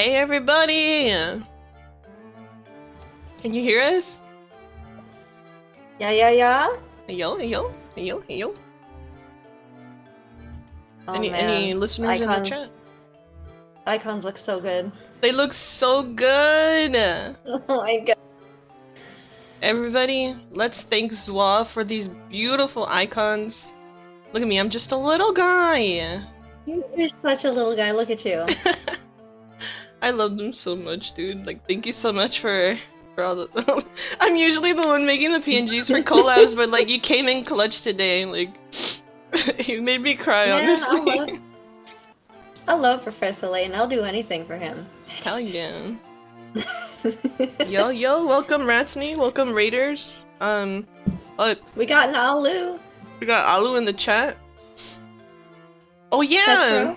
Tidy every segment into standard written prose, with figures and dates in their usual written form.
Hey everybody! Can you hear us? Yeah, yeah, yeah. Hey yo, hey yo, hey yo, hey yo. Oh Any man, listeners in the chat? icons look so good. They look so good! Oh my god. Everybody, let's thank Zwaa for these beautiful icons. Look at me, I'm just a little guy! You're such a little guy. Look at you. I love them so much, dude. Like, thank you so much for all the- I'm usually the one making the PNGs for collabs, but like, you came in clutch today, like... you made me cry, Man, honestly. I love Professor Layton. I'll do anything for him. Hell yeah. Yo, welcome Ratsney, welcome Raiders. We got an Alu. We got Alu in the chat. Oh yeah! Tetro.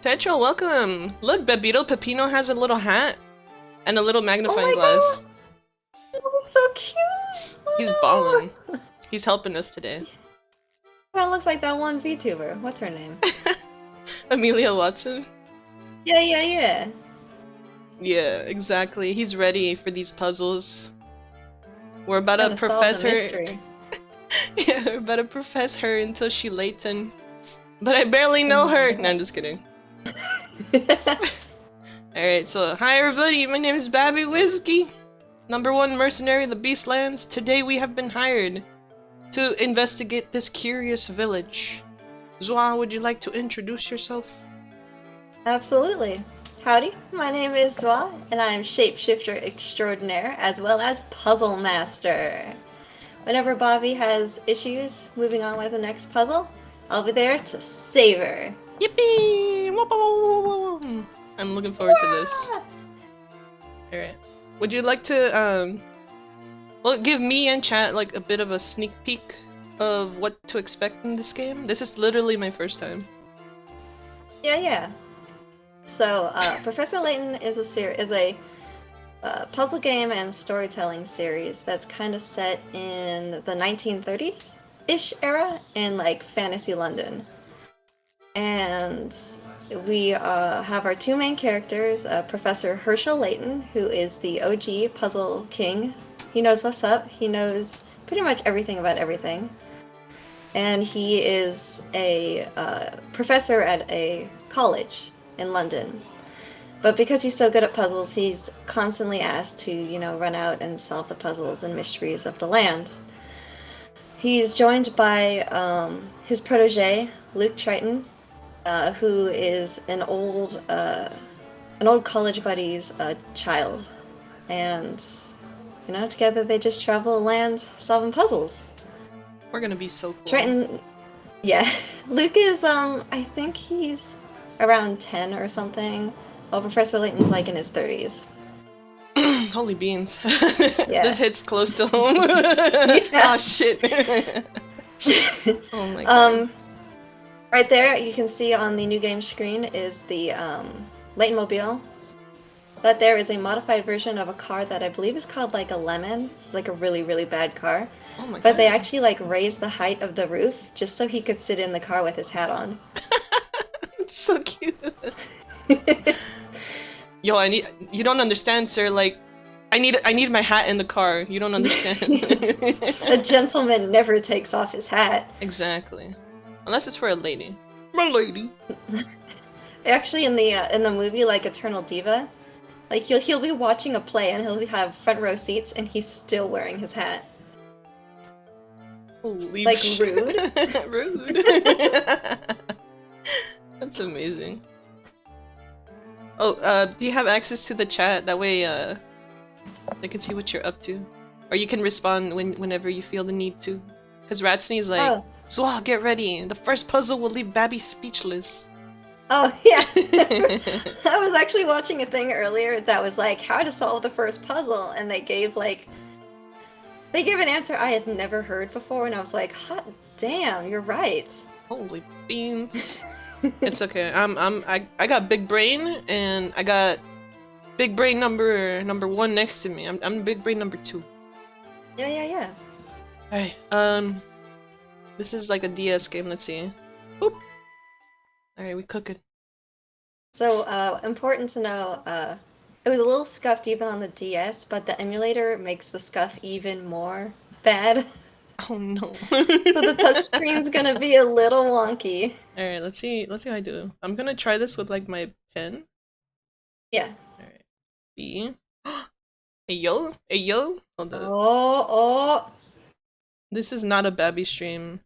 Tetra, welcome! Look, Bebito Pepino has a little hat and a little Oh magnifying my glass. god. Oh, so cute. He's Oh ballin'. no. He's helping us today. That looks like that one VTuber. What's her name? Amelia Watson? Yeah, yeah, yeah. Yeah, exactly. He's ready for these puzzles. We're about to Gonna solve profess the her. mystery. Yeah, we're about to profess her until she Layton. But I barely know her. No, I'm just kidding. Alright, so hi everybody, my name is Babi Whiskey, #1 mercenary of the Beastlands. Today we have been hired to investigate this curious village. Zwaa, would you like to introduce yourself? Absolutely. Howdy, my name is Zwaa, and I am Shape-Shifter Extraordinaire, as well as Puzzle Master. Whenever Bobby has issues moving on with the next puzzle, I'll be there to save her. Yippee! I'm looking forward to this. Alright. Would you like to, well, give me and chat, like, a bit of a sneak peek of what to expect in this game? This is literally my first time. Yeah. So, Professor Layton is a puzzle game and storytelling series that's kind of set in the 1930s-ish era in, like, fantasy London. And we have our two main characters, Professor Herschel Layton, who is the OG puzzle king. He knows what's up. He knows pretty much everything about everything. And he is a professor at a college in London. But because he's so good at puzzles, he's constantly asked to, run out and solve the puzzles and mysteries of the land. He's joined by his protege, Luke Triton, who is an old college buddy's child, and together they just travel the land solving puzzles. We're gonna be so cool. Triton, yeah. Luke is I think he's around 10 or something, while Professor Layton's like in his 30s. Holy beans. Yeah. This hits close to home. Yeah. Oh shit. Oh my god. Right there, you can see on the new game screen is the Layton Mobile. That there is a modified version of a car that I believe is called like a Lemon, like a really, really bad car. Oh my god. But they actually like raised the height of the roof just so he could sit in the car with his hat on. It's so cute. Yo, you don't understand, sir, like I need my hat in the car. You don't understand. A gentleman never takes off his hat. Exactly. Unless it's for a lady. My lady. Actually, in the movie, like Eternal Diva, like he'll be watching a play and he'll have front row seats and he's still wearing his hat. Holy like shit. rude. Rude. That's amazing. Oh, do you have access to the chat? That way, they can see what you're up to. Or you can respond whenever you feel the need to. Because Ratsney's like, Oh. Zwaa, get ready. The first puzzle will leave Babby speechless. Oh, yeah. I was actually watching a thing earlier that was like, how to solve the first puzzle, and they gave an answer I had never heard before, and I was like, hot damn, you're right. Holy beans. It's okay. I got big brain, and I got big brain number 1 next to me. I'm big brain number 2. Yeah. Alright, this is like a DS game, let's see. Boop! Alright, we cooking. So, important to know, it was a little scuffed even on the DS, but the emulator makes the scuff even more bad. Oh no. So the touchscreen's gonna be a little wonky. Alright, let's see how I do. I'm gonna try this with like my pen. Yeah. Alright. B. Hey yo! Hey yo! Hold up. Oh. This is not a Babi stream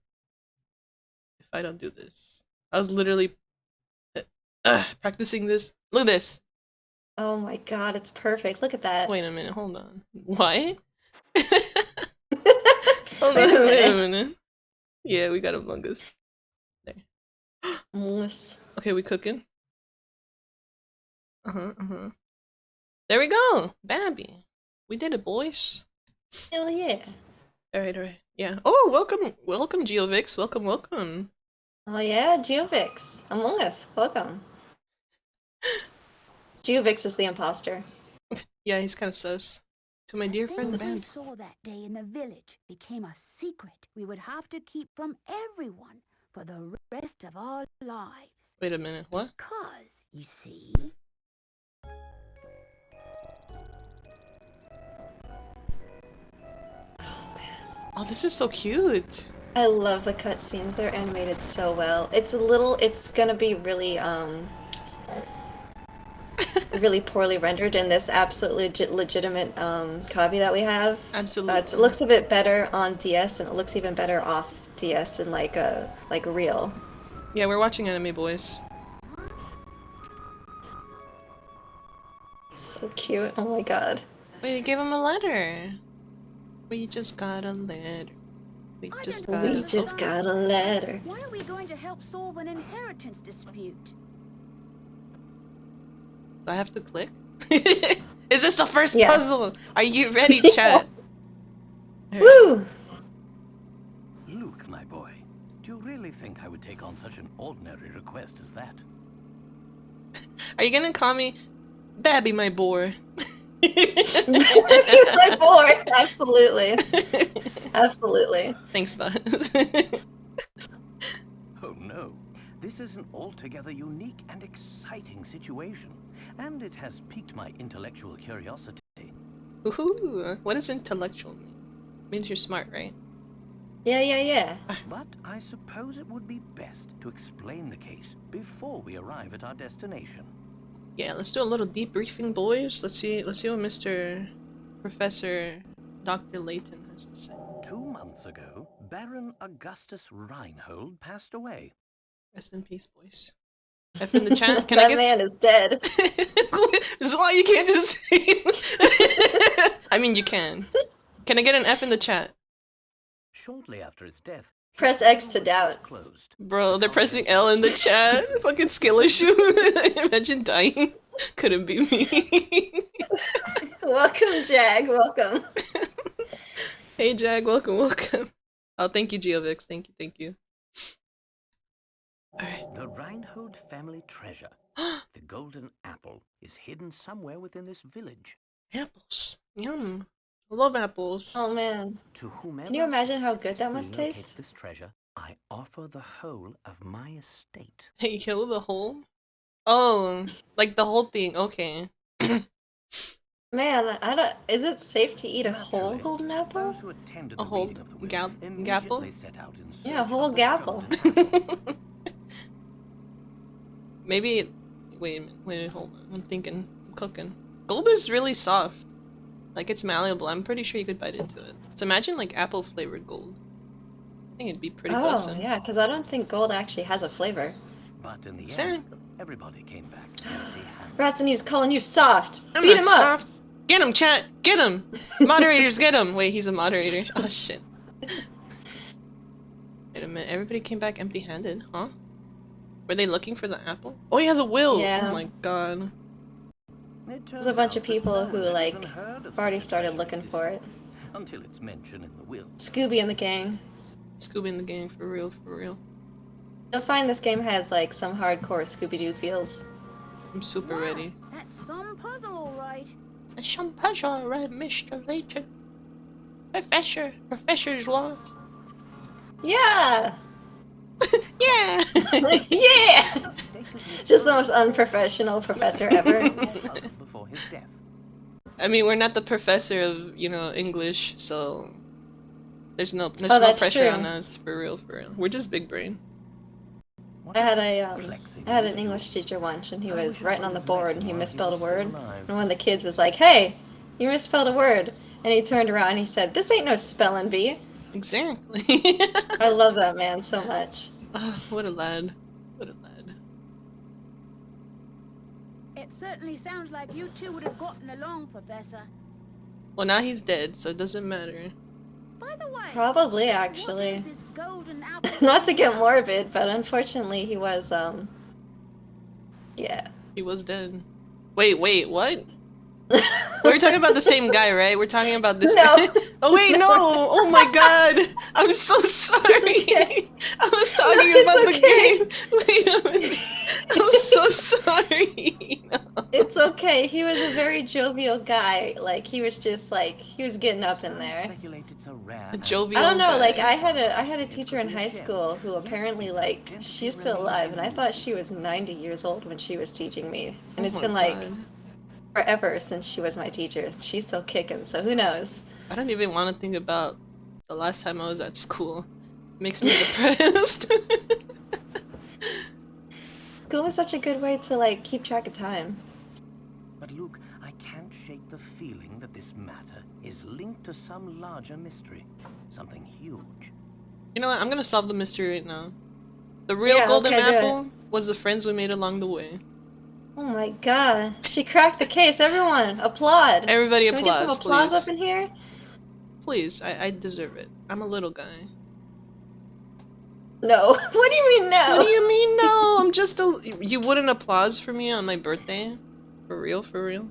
if I don't do this. I was literally practicing this. Look at this! Oh my god, it's perfect. Look at that. Wait a minute, hold on. What? Wait a minute. minute. Yeah, we got Among Us. There. Mousse. Okay, we cooking. There we go! Babi! We did it, boys. Hell yeah. Alright. Yeah. Oh, welcome, Geovix. Welcome. Oh yeah, Geovix. Among Us. Welcome. Geovix is the imposter. Yeah, he's kind of sus. To my dear friend, Things we Bab. saw that day in the village became a secret we would have to keep from everyone for the rest of our lives. Wait a minute, what? Because, you see... Oh, this is so cute. I love the cutscenes. They're animated so well. It's gonna be really, really poorly rendered in this absolutely legitimate, copy that we have. Absolutely. It looks a bit better on DS, and it looks even better off DS in like real. Yeah, we're watching anime, boys. So cute. Oh my god. Wait, they gave him a letter. We just got a letter. We just got a letter. Why are we going to help solve an inheritance dispute? Do I have to click? Is this the first Yeah. puzzle? Are you ready, chat? Woo! Luke, my boy, do you really think I would take on such an ordinary request as that? Are you gonna call me Babi, my boy? My boy. Absolutely. Absolutely. Thanks, bud. Oh no, this is an altogether unique and exciting situation, and it has piqued my intellectual curiosity. Ooh, what does intellectual mean? Means you're smart, right? Yeah. But I suppose it would be best to explain the case before we arrive at our destination. Yeah, let's do a little debriefing, boys. Let's see what Mr. Professor Dr. Layton has to say. 2 months ago, Baron Augustus Reinhold passed away. Rest in peace, boys. F in the chat. Can That I get? man is dead. This is why you can't just say. I mean, you can. Can I get an F in the chat? Shortly after his death, Press X to doubt. closed. Bro, they're pressing L in the chat. Fucking skill issue. Imagine dying. Couldn't be me. Welcome, Jag. Welcome. Hey, Jag. Welcome. Oh, thank you, Geovix. Thank you. Alright. The Reinhold family treasure, the golden apple, is hidden somewhere within this village. Apples. Yum. I love apples. Oh man. To whomever Can you imagine how good that must locates taste? this treasure, I offer the whole of my estate. Hey, yo, the whole? Oh, like the whole thing. Okay. Man, I don't. Is it safe to eat a whole Naturally, golden apple? Those who attended A the whole reading of the will gapple? immediately set out in Yeah, a search whole of the gapple. golden apple. Maybe. Wait a minute. Hold on. I'm thinking. I'm cooking. Gold is really soft. Like, it's malleable. I'm pretty sure you could bite into it. So imagine, like, apple flavored gold. I think it'd be pretty Oh, awesome. yeah, because I don't think gold actually has a flavor. But in the Exactly. end, everybody came back empty-handed. Ratsany's calling you soft. I'm Beat not him up. soft. Get him, chat! Get him! Moderators, get him! Wait, he's a moderator. Oh, shit. Wait a minute. Everybody came back empty-handed, huh? Were they looking for the apple? Oh, yeah, the will! Yeah. Oh my god. There's a bunch of people who, like, have already started looking for it. Until it's mentioned in the will. Scooby and the gang. Scooby in the gang, for real. You'll find this game has, like, some hardcore Scooby-Doo feels. I'm super ready. That's some puzzle, all right. It's some pleasure, right, Mr. Layton? Professor Zwaa. Yeah! Yeah! Yeah! Just the most unprofessional professor ever. Before his death. I mean, we're not the professor of, you know, English, so there's no that's pressure true. on us, for real, for real. We're just big brain. I had an English teacher once, and he was writing on the board, and he misspelled a word. And one of the kids was like, "Hey, you misspelled a word." And he turned around and he said, "This ain't no spelling bee." Exactly. I love that man so much. Oh, what a lad. What a lad. It certainly sounds like you two would have gotten along, Professor. Well, now he's dead, so it doesn't matter. By the way, Probably, what actually. is this golden apple? Not to get morbid, but unfortunately he was, yeah. He was dead. Wait, what? We're talking about the same guy, right? We're talking about this No. guy. Oh wait, no! Oh my god! I'm so sorry! okay. I was talking No, about it's the game! Wait a minute. I'm so sorry! No. It's okay. He was a very jovial guy. Like, he was just, like, he was getting up in there. A jovial I don't know, guy. like, I had a teacher in high school who apparently, like, she's still alive, and I thought she was 90 years old when she was teaching me. And it's Oh my been, like, God. forever since she was my teacher. She's still kicking, so who knows? I don't even want to think about the last time I was at school. It makes me depressed. School was such a good way to, like, keep track of time. But Luke, I can't shake the feeling that this matter is linked to some larger mystery. Something huge. You know what? I'm gonna solve the mystery right now. The real Yeah, golden okay, do apple was the friends we made along the way. Oh my god. She cracked the case. Everyone, applaud. Everybody Can we get some applause please. up in here? Please, I deserve it. I'm a little guy. No. What do you mean no? What do you mean no? I'm just a... You wouldn't applause for me on my birthday? For real, for real?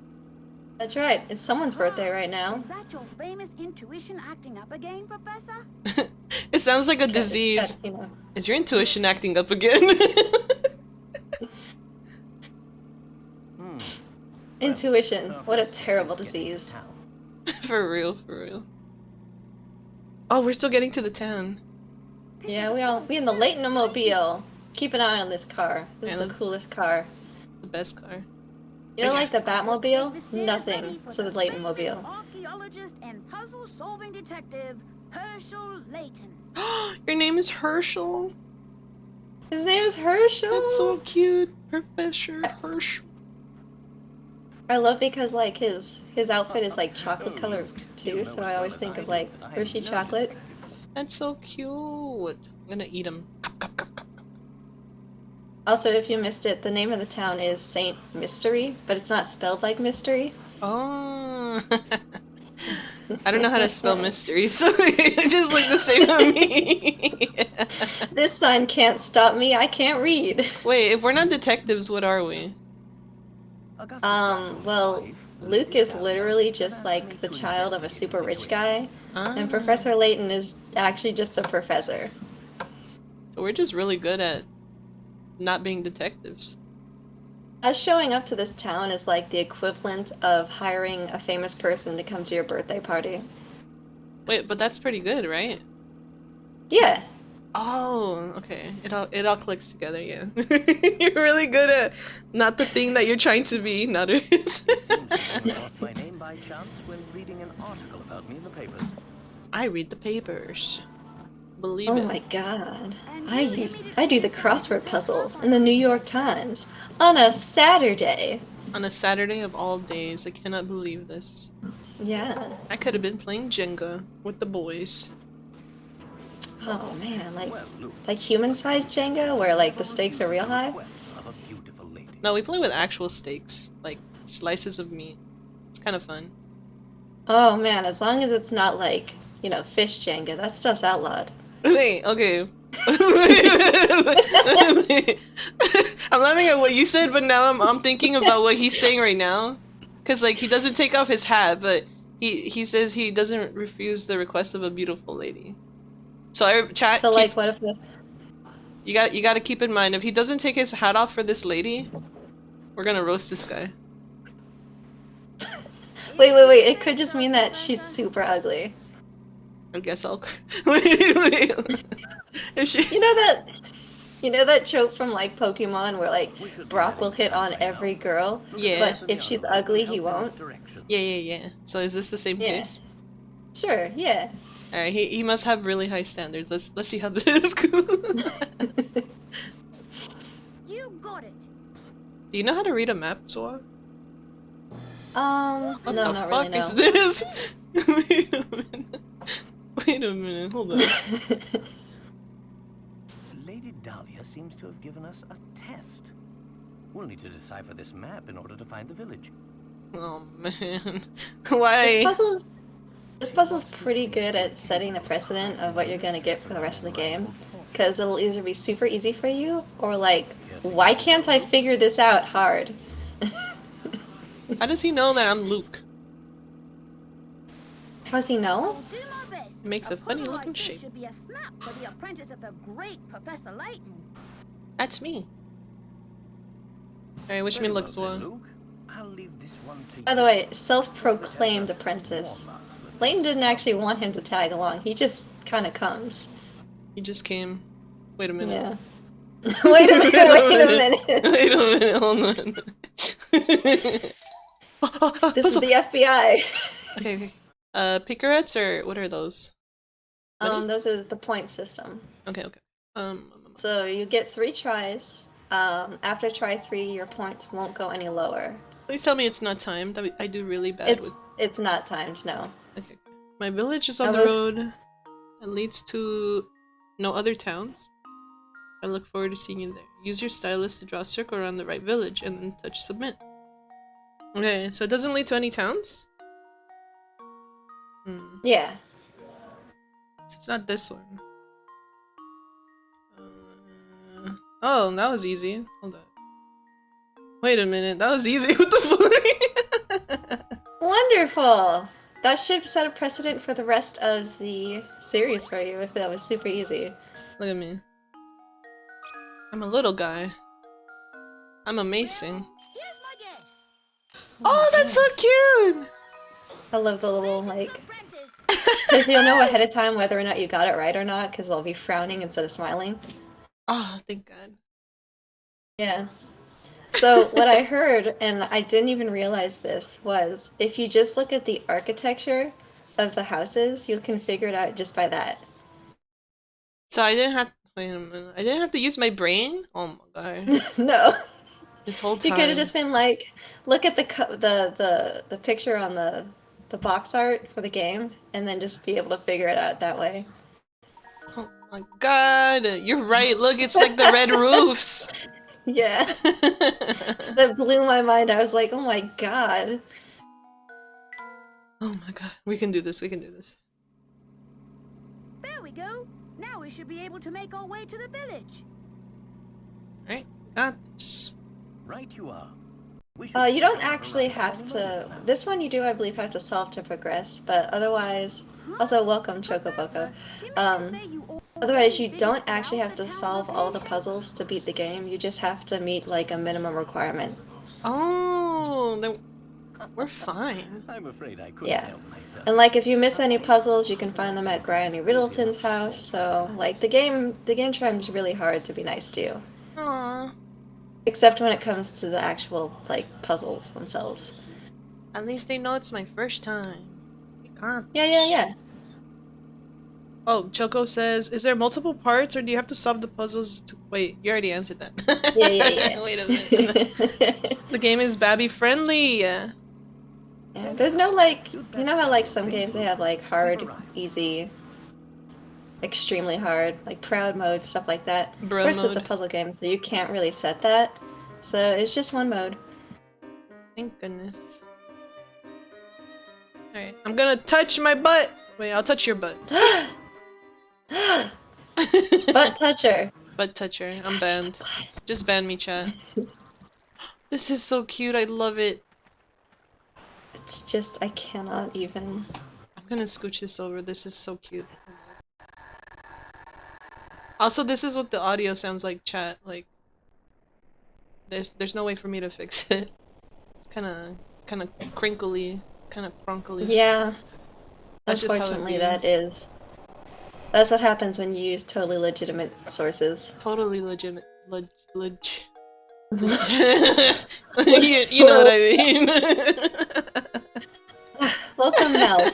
That's right. It's someone's birthday right now. Is that your famous intuition acting up again, Professor? It sounds like a Because- disease. you know. Is your intuition acting up again? Intuition. What a terrible disease. For real, for real. Oh, we're still getting to the town. Yeah, we in the Layton mobile. Keep an eye on this car. This is Yeah, the coolest car. The best car. You don't like the Batmobile? Nothing. So the Layton mobile. Archaeologist and puzzle-solving detective Herschel Layton. Your name is Herschel? His name is Herschel. That's so cute. Professor Herschel. I love because like his outfit is like chocolate colored too, so I always think of like Hershey chocolate. That's so cute. I'm gonna eat him. Also, if you missed it, the name of the town is Saint Mystery, but it's not spelled like mystery. Oh. I don't know how to spell mystery, so it just looked the same to me. This sign can't stop me. I can't read. Wait, if we're not detectives, what are we? Well, Luke is literally just like the child of a super rich guy, Ah, and Professor Layton is actually just a professor. so we're just really good at not being detectives. Us showing up to this town is like the equivalent of hiring a famous person to come to your birthday party. Wait, but that's pretty good, right? Yeah. Oh, okay. It all clicks together, yeah. You're really good at not the thing that you're trying to be, not it. Lost my name by chance when reading an article about me in the papers. I read the papers. Believe Oh it. my god. I do the crossword puzzles in the New York Times on a Saturday. On a Saturday of all days, I cannot believe this. Yeah. I could have been playing Jenga with the boys. Oh man, Well, Luke, like human-sized Jenga where like the stakes are real high. quest of a beautiful lady. No, we play with actual steaks, like slices of meat. It's kind of fun. Oh man, as long as it's not like, you know, fish Jenga, that stuff's outlawed. Wait, okay. I'm laughing at what you said, but now I'm thinking about what he's saying right now. Cause like he doesn't take off his hat, but he says he doesn't refuse the request of a beautiful lady. So chat. So like what if the You got to keep in mind if he doesn't take his hat off for this lady, we're gonna roast this guy. Wait, it could just mean that she's super ugly. I guess I'll wait. If she You You know that trope from like Pokemon where like Brock will hit on every girl, Yeah. but if she's ugly, he won't? Yeah. So is this the same Yeah. case? Sure, yeah. Alright, he must have really high standards. Let's see how this goes. You got it. Do you know how to read a map, Zwaa? No, What the not fuck really, no. is this? Wait a minute. Wait a minute, hold on. Lady Dahlia seems to have given us a test. We'll need to decipher this map in order to find the village. Oh man. Why? This puzzle's pretty good at setting the precedent of what you're gonna get for the rest of the game. Because it'll either be super easy for you, or like, why can't I figure this out hard? How does he know that I'm Luke? How does he know? I'll do my best. It makes a funny puzzle looking like this shape. should be a snap for the apprentice of the great Professor Layton. That's me. Alright, wish me luck, Zwaa. Luke, I'll leave this one to By the way, self-proclaimed apprentice. Layton didn't actually want him to tag along, he just kind of comes. He just came. Wait a minute. Yeah. Wait a minute, wait a minute. Wait a minute, hold on. This is the FBI. Okay. Picarets or what are those? Money? Those are the point system. Okay. So you get 3 tries. After try 3, your points won't go any lower. Please tell me it's not timed. I do really bad with. It's not timed, no. Okay. My village is on the road that leads to no other towns. I look forward to seeing you there. Use your stylus to draw a circle around the right village and then touch submit. Okay, so it doesn't lead to any towns? Yeah. So it's not this one. Oh, that was easy. Hold up. Wait a minute, that was easy. What the fuck? Wonderful! That should set a precedent for the rest of the series for you if that was super easy. Look at me. I'm a little guy. I'm amazing. Here's my guess. Oh, that's so cute! I love the little, like... Because you'll know ahead of time whether or not you got it right or not, because they'll be frowning instead of smiling. Oh, thank God. Yeah. So, what I heard, and I didn't even realize this, was if you just look at the architecture of the houses, you can figure it out just by that. So I didn't have... Wait a minute. I didn't have to use my brain? Oh my God. No. This whole time. You could have just been like, look at the picture on the box art for the game, and then just be able to figure it out that way. Oh my God. You're right. Look, it's like the red roofs. Yeah. That blew my mind. I was like, oh my God. Oh my God. We can do this. We can do this. There we go. Now we should be able to make our way to the village. Right? Got this. Right you are. You don't actually have to... This one you do, I believe, have to solve to progress, but otherwise... Also, welcome, Chocoboko. Otherwise, you don't actually have to solve all the puzzles to beat the game, you just have to meet, like, a minimum requirement. Oh, then we're fine. I'm afraid I couldn't help myself. And, like, if you miss any puzzles, you can find them at Granny Riddleton's house, so, like, the game tries really hard to be nice to you. Aww. Except when it comes to the actual, like, puzzles themselves. At least they know it's my first time. We can't. Yeah. Oh, Choco says, is there multiple parts or do you have to solve the puzzles to... Wait, you already answered that. Yeah. Wait a minute. The game is Babi friendly. Yeah, there's no, like, you know how, like, some games they have, like, hard, easy, extremely hard, like proud mode, stuff like that. Bro Of course, mode. it's a puzzle game, so you can't really set that. So it's just one mode. Thank goodness. Alright, I'm gonna touch my butt! Wait, I'll touch your butt. Butt toucher. Butt toucher. I'm banned. Just ban me, chat. This is so cute. I love it. It's just, I cannot even. I'm gonna scooch this over. This is so cute. Also, this is what the audio sounds like, chat. Like, there's no way for me to fix it. It's kind of crinkly, kind of crunkly. Yeah. That's just how it Unfortunately, be. that is. That's what happens when you use totally legitimate sources. Totally legitimate. You know what I mean. Welcome, Mel.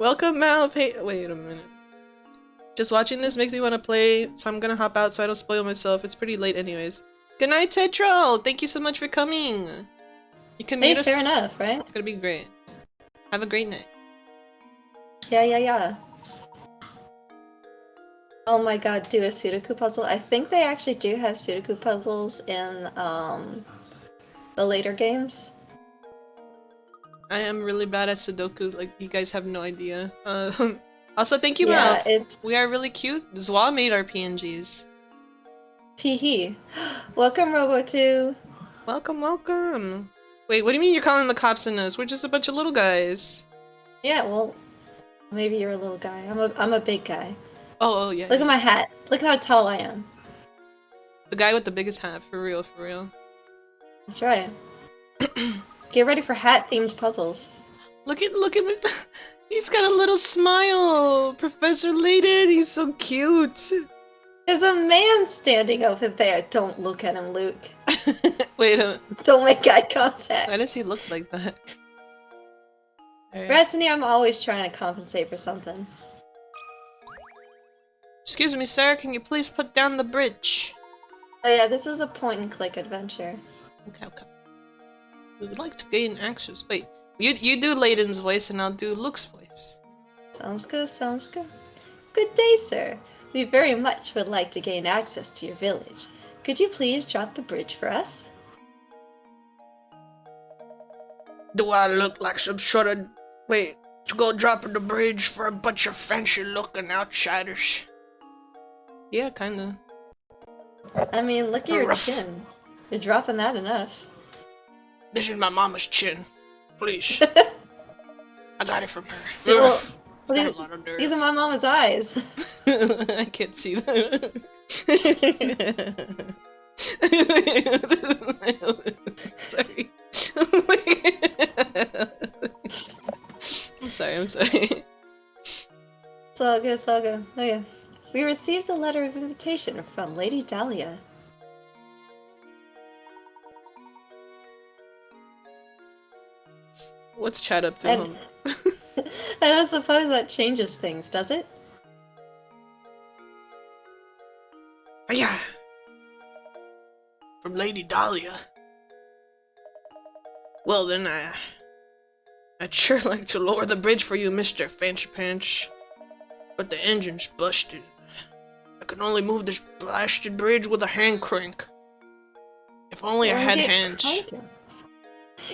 Welcome, Mal. Wait a minute. Just watching this makes me want to play, so I'm gonna hop out so I don't spoil myself. It's pretty late anyways. Good night, Tetro! Thank you so much for coming! You can meet us. Fair enough, right? It's gonna be great. Have a great night. Yeah. Oh my god, do a Sudoku puzzle. I think they actually do have Sudoku puzzles in the later games. I am really bad at Sudoku, like, you guys have no idea. Also, thank you, Yeah, Mal. We are really cute. Zwaa made our PNGs. Teehee. Welcome, Robo2. Welcome. Wait, what do you mean you're calling the cops on us? We're just a bunch of little guys. Yeah, well, maybe you're a little guy. I'm a big guy. Oh yeah. Look at my hat. Look at how tall I am. The guy with the biggest hat, for real. That's right. Get ready for hat-themed puzzles. Look at me. He's got a little smile. Professor Layton, he's so cute. There's a man standing over there. Don't look at him, Luke. Wait a minute. Don't make eye contact. Why does he look like that? Right. Ratsony, I'm always trying to compensate for something. Excuse me, sir. Can you please put down the bridge? Oh yeah, this is a point-and-click adventure. Okay. We would like to gain access. Wait, you do Layton's voice and I'll do Luke's voice. Sounds good. Good day, sir. We very much would like to gain access to your village. Could you please drop the bridge for us? Do I look like some sort of... Wait, to go dropping the bridge for a bunch of fancy-looking outsiders? Yeah, kinda. I mean, look at your chin. You're dropping that enough. This is my mama's chin. Please. I got it from her. Well, Got these are my mama's eyes. I can't see them. Sorry. I'm sorry. It's all good. Okay. We received a letter of invitation from Lady Dahlia. What's chat up to? I don't suppose that changes things, does it? Yeah. From Lady Dahlia. Well then, I'd sure like to lower the bridge for you, Mr. Fancy Pants. But the engine's busted. I can only move this blasted bridge with a hand crank. If only I had hands.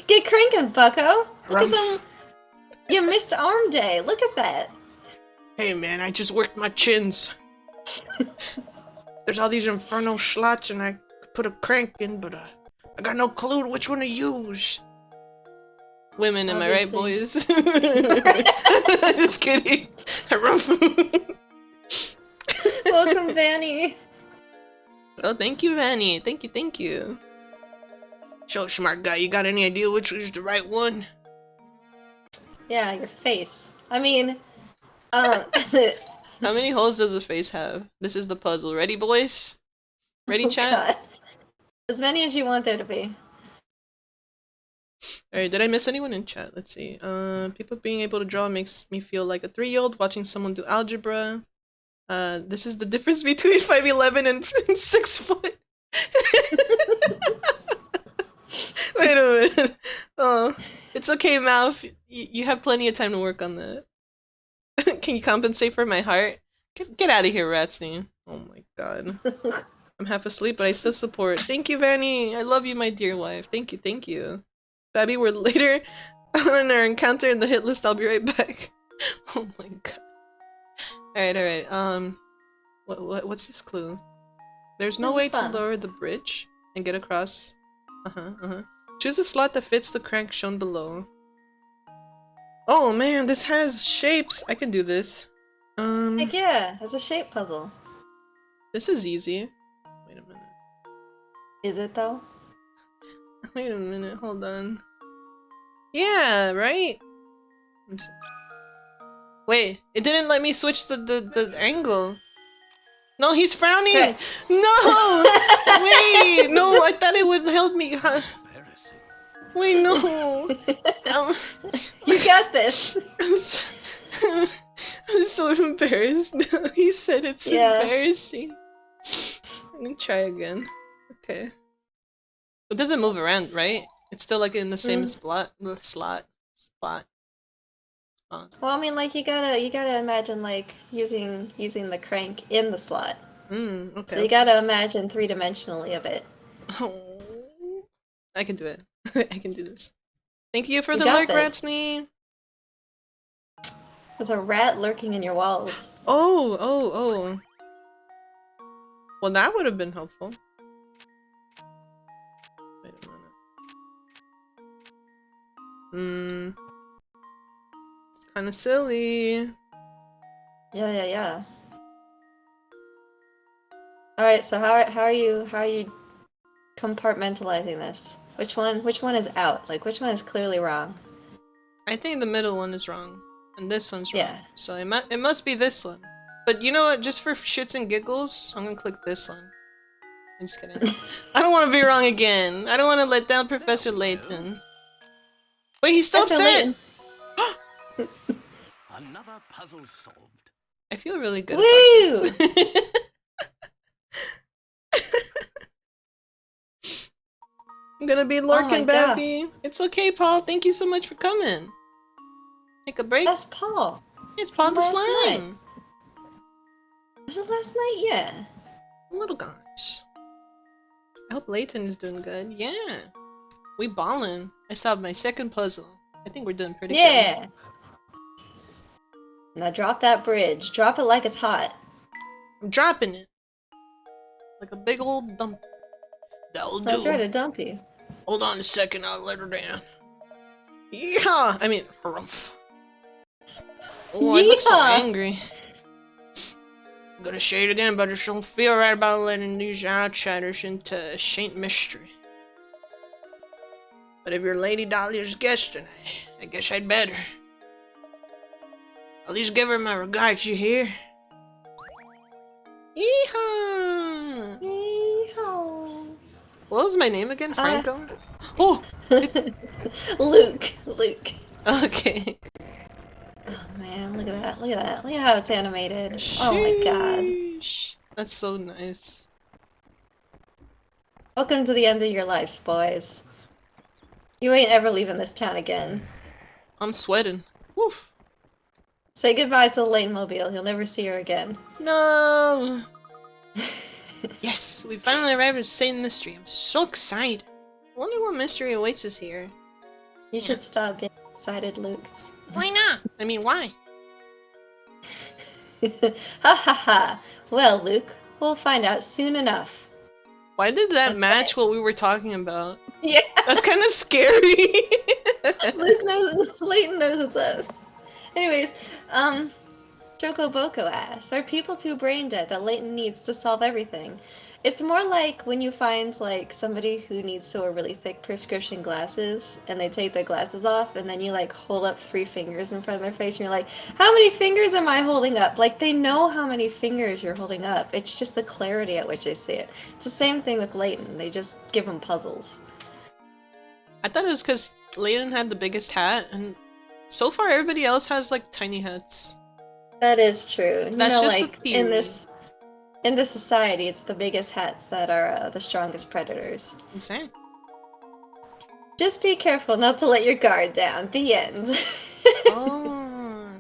Get cranking, bucko! Look at them! You missed arm day, look at that! Hey man, I just worked my chins. There's all these infernal slots and I could put a crank in, but I got no clue which one to use. Women, am I right, boys? Just kidding. Welcome, Vanny. Oh, thank you, Vanny. Thank you. So, smart guy, you got any idea which is the right one? Yeah, your face. I mean, how many holes does a face have? This is the puzzle. Ready, boys? Ready, chat? God. As many as you want there to be. Alright, did I miss anyone in chat? Let's see. People being able to draw makes me feel like a 3-year-old watching someone do algebra. This is the difference between 5'11" and 6 foot. Wait a minute. Oh, it's okay, Mouth. You have plenty of time to work on that. Can you compensate for my heart? Get out of here, Ratsney. Oh my god. I'm half asleep, but I still support. Thank you, Vanny. I love you, my dear wife. Thank you. Babi, we're later on our encounter in the hit list. I'll be right back. Oh my god. Alright. What's this clue? There's no way to lower the bridge and get across. Choose a slot that fits the crank shown below. Oh man, this has shapes! I can do this. Heck yeah, it's a shape puzzle. This is easy. Wait a minute. Is it though? Wait a minute, hold on. Yeah, right? Wait, it didn't let me switch the angle. No, he's frowning! Okay. No! Wait! No, I thought it would help me. Wait, no! You got this. I'm so embarrassed now. He said it's Yeah. embarrassing. I'm gonna try again. Okay. It doesn't move around, right? It's still like in the same slot. Well, I mean, like you gotta imagine like using the crank in the slot. Okay. So you gotta imagine 3-dimensionally of it. Oh, I can do it. I can do this. Thank you for You the got lurk, this. Ratsney. There's a rat lurking in your walls. Oh. Well, that would have been helpful. Wait a minute. It's kind of silly. Yeah. All right. So how are you compartmentalizing this? Which one is out? Like which one is clearly wrong? I think the middle one is wrong, and this one's wrong. Yeah. So it must be this one. But you know what? Just for shits and giggles, I'm gonna click this one. I'm just kidding. I don't want to be wrong again. I don't want to let down Professor Layton. Wait, he's still upset. Another puzzle solved. I feel really good Woo! about this. I'm gonna be lurking, God. Babi. It's okay, Paul. Thank you so much for coming. Take a break. That's Paul. It's Paul the last Slime. Was it last night? Yeah. Little gosh. I hope Layton is doing good. Yeah. We ballin'. I solved my second puzzle. I think we're doing pretty good. Yeah. Now drop that bridge. Drop it like it's hot. I'm dropping it. Like a big old dump. That'll do. I'll try to dump you. Hold on a second, I'll let her down. Yeah! I mean, harumph. Oh, I look so Yeehaw! angry. I'm gonna say it again, but I just don't feel right about letting these outsiders into Saint Mystery. But if you're Lady Dahlia's guest tonight, I guess I'd better. At least give her my regards, you hear? Yeehaw! Yeehaw. What was my name again? Franco? Oh! Luke. Okay. Oh man, look at that. Look at that. Look at how it's animated. Oh my god. Sheesh. That's so nice. Welcome to the end of your lives, boys. You ain't ever leaving this town again. I'm sweating. Woof. Say goodbye to the Layton Mobile. You'll never see her again. No! Yes! We finally arrived at Saint Mystery. I'm so excited. I wonder what mystery awaits us here. You should stop being excited, Luke. Why not? I mean, why? Ha ha ha. Well, Luke, we'll find out soon enough. Why did that match what we were talking about? Yeah. That's kind of scary. Luke knows. Layton knows what's up. Anyways, Choco Boko asks, are people too brain dead that Layton needs to solve everything? It's more like when you find like somebody who needs to wear really thick prescription glasses and they take their glasses off and then you like hold up 3 fingers in front of their face and you're like, how many fingers am I holding up? Like they know how many fingers you're holding up. It's just the clarity at which they see it. It's the same thing with Layton. They just give him puzzles. I thought it was because Layton had the biggest hat, and so far everybody else has like tiny hats. That is true. That's you know, just like the theory. in this society, it's the biggest hats that are the strongest predators. Exactly. Just be careful not to let your guard down. The end. Oh.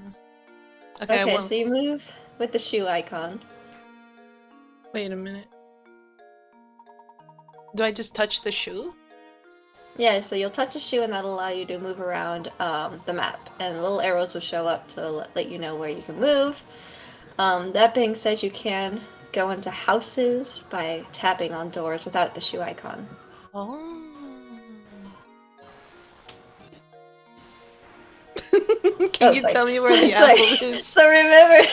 Okay, well, so you move with the shoe icon. wait a minute. Do I just touch the shoe? Yeah, so you'll touch a shoe and that'll allow you to move around the map. And little arrows will show up to let you know where you can move. That being said, you can go into houses by tapping on doors without the shoe icon. Oh. Can you tell me where the apple is? So remember,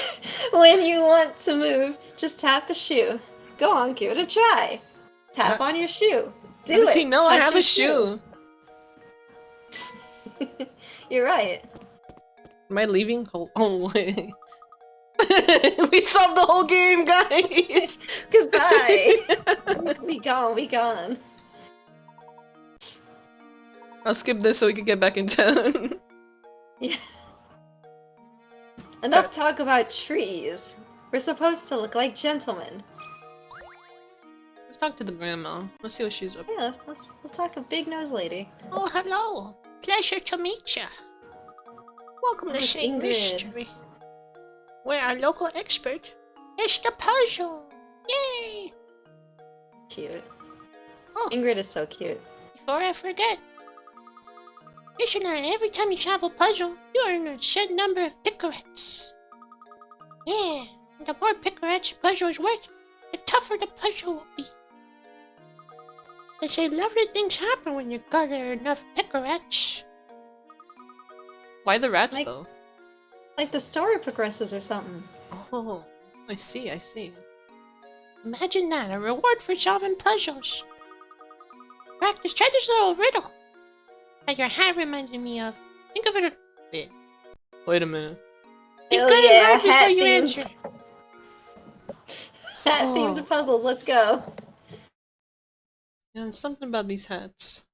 when you want to move, just tap the shoe. Go on, give it a try. Tap on your shoe. Do How does it. he know I Touch have your a shoe? You're right. Am I leaving? Oh wait. We solved the whole game, guys! Goodbye! We gone. I'll skip this so we can get back in town. Yeah. Enough talk about trees. We're supposed to look like gentlemen. Let's talk to the grandma. Let's see what she's up to. Yeah, let's talk a big nose lady. Oh, hello. Pleasure to meet ya. Welcome to It's Shape Ingrid. Mystery. We're our local expert. It's the puzzle. Yay! Cute. Oh. Ingrid is so cute. Before I forget. Listen, every time you solve a puzzle, you earn a set number of picorettes. Yeah, and the more picorettes a puzzle is worth, the tougher the puzzle will be. They say lovely things happen when you gather enough picorettes. Why the rats, Like- though? Like the story progresses or something. Oh, I see. Imagine that, a reward for solving puzzles. Practice, try this little riddle that your hat reminded me of. Think of it a bit. Wait a minute. Think Hell good and yeah, hard before hat you themed. answer. Hat-themed puzzles, let's go. Yeah, something about these hats.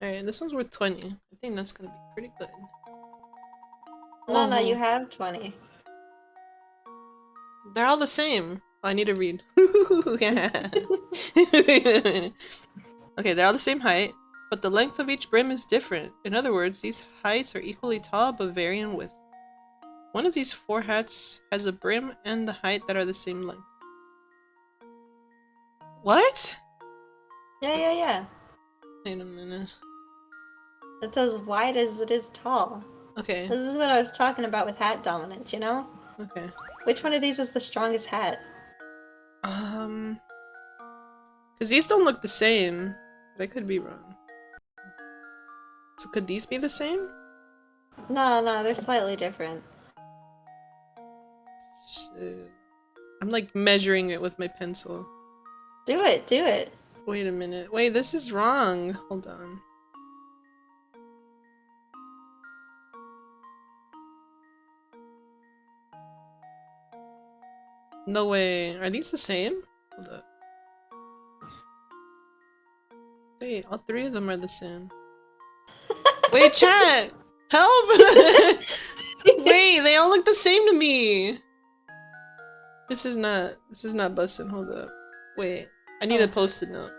Alright, this one's worth 20. I think that's gonna be pretty good. No, Oh. you have 20. They're all the same. Oh, I need to read. Okay, they're all the same height, but the length of each brim is different. In other words, these heights are equally tall but vary in width. One of these 4 hats has a brim and the height that are the same length. What? Yeah. Wait a minute. It's as wide as it is tall. Okay, This is what I was talking about with hat dominance, you know? okay. Which one of these is the strongest hat? Because these don't look the same. They could be wrong. So could these be the same? No, they're slightly different. Shit. I'm like measuring it with my pencil. Do it. Wait a minute. Wait, this is wrong. Hold on. No way. Are these the same? Hold up. Wait, all 3 of them are the same. Wait, chat! Help! Wait, they all look the same to me! This is not busting. Hold up. Wait, I need a post-it note.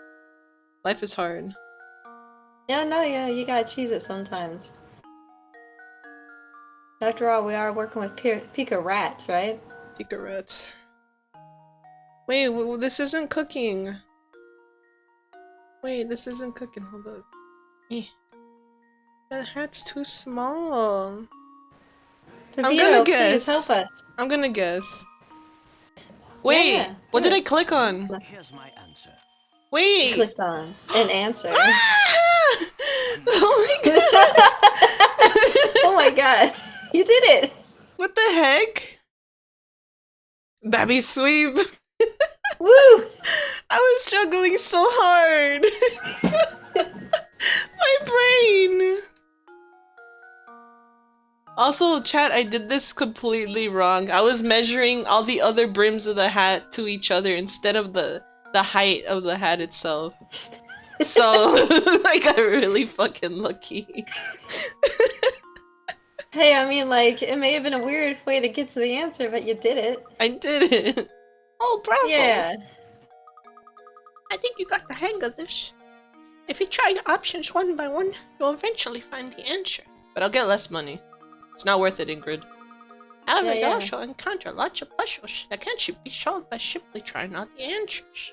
Life is hard. Yeah, you gotta choose it sometimes. After all, we are working with Pika rats, right? Cigarettes. Wait, this isn't cooking. Wait, this isn't cooking. Hold up. That hat's too small. I'm gonna guess. Please help us. I'm gonna guess. Wait, Yeah, what did good. I click on? Here's my answer. Wait! Clicked on an answer. Oh my god! Oh my god, you did it! What the heck? Babi sweep! Woo! I was struggling so hard! My brain! Also, chat, I did this completely wrong. I was measuring all the other brims of the hat to each other instead of the height of the hat itself. So, I got really fucking lucky. Hey, I mean, like, it may have been a weird way to get to the answer, but you did it. I did it! Oh, bravo! Yeah. I think you got the hang of this. If you try your options one by one, you'll eventually find the answer. But I'll get less money. It's not worth it, Ingrid. However, Yeah. you also encounter lots of puzzles that can't be solved by simply trying out the answers.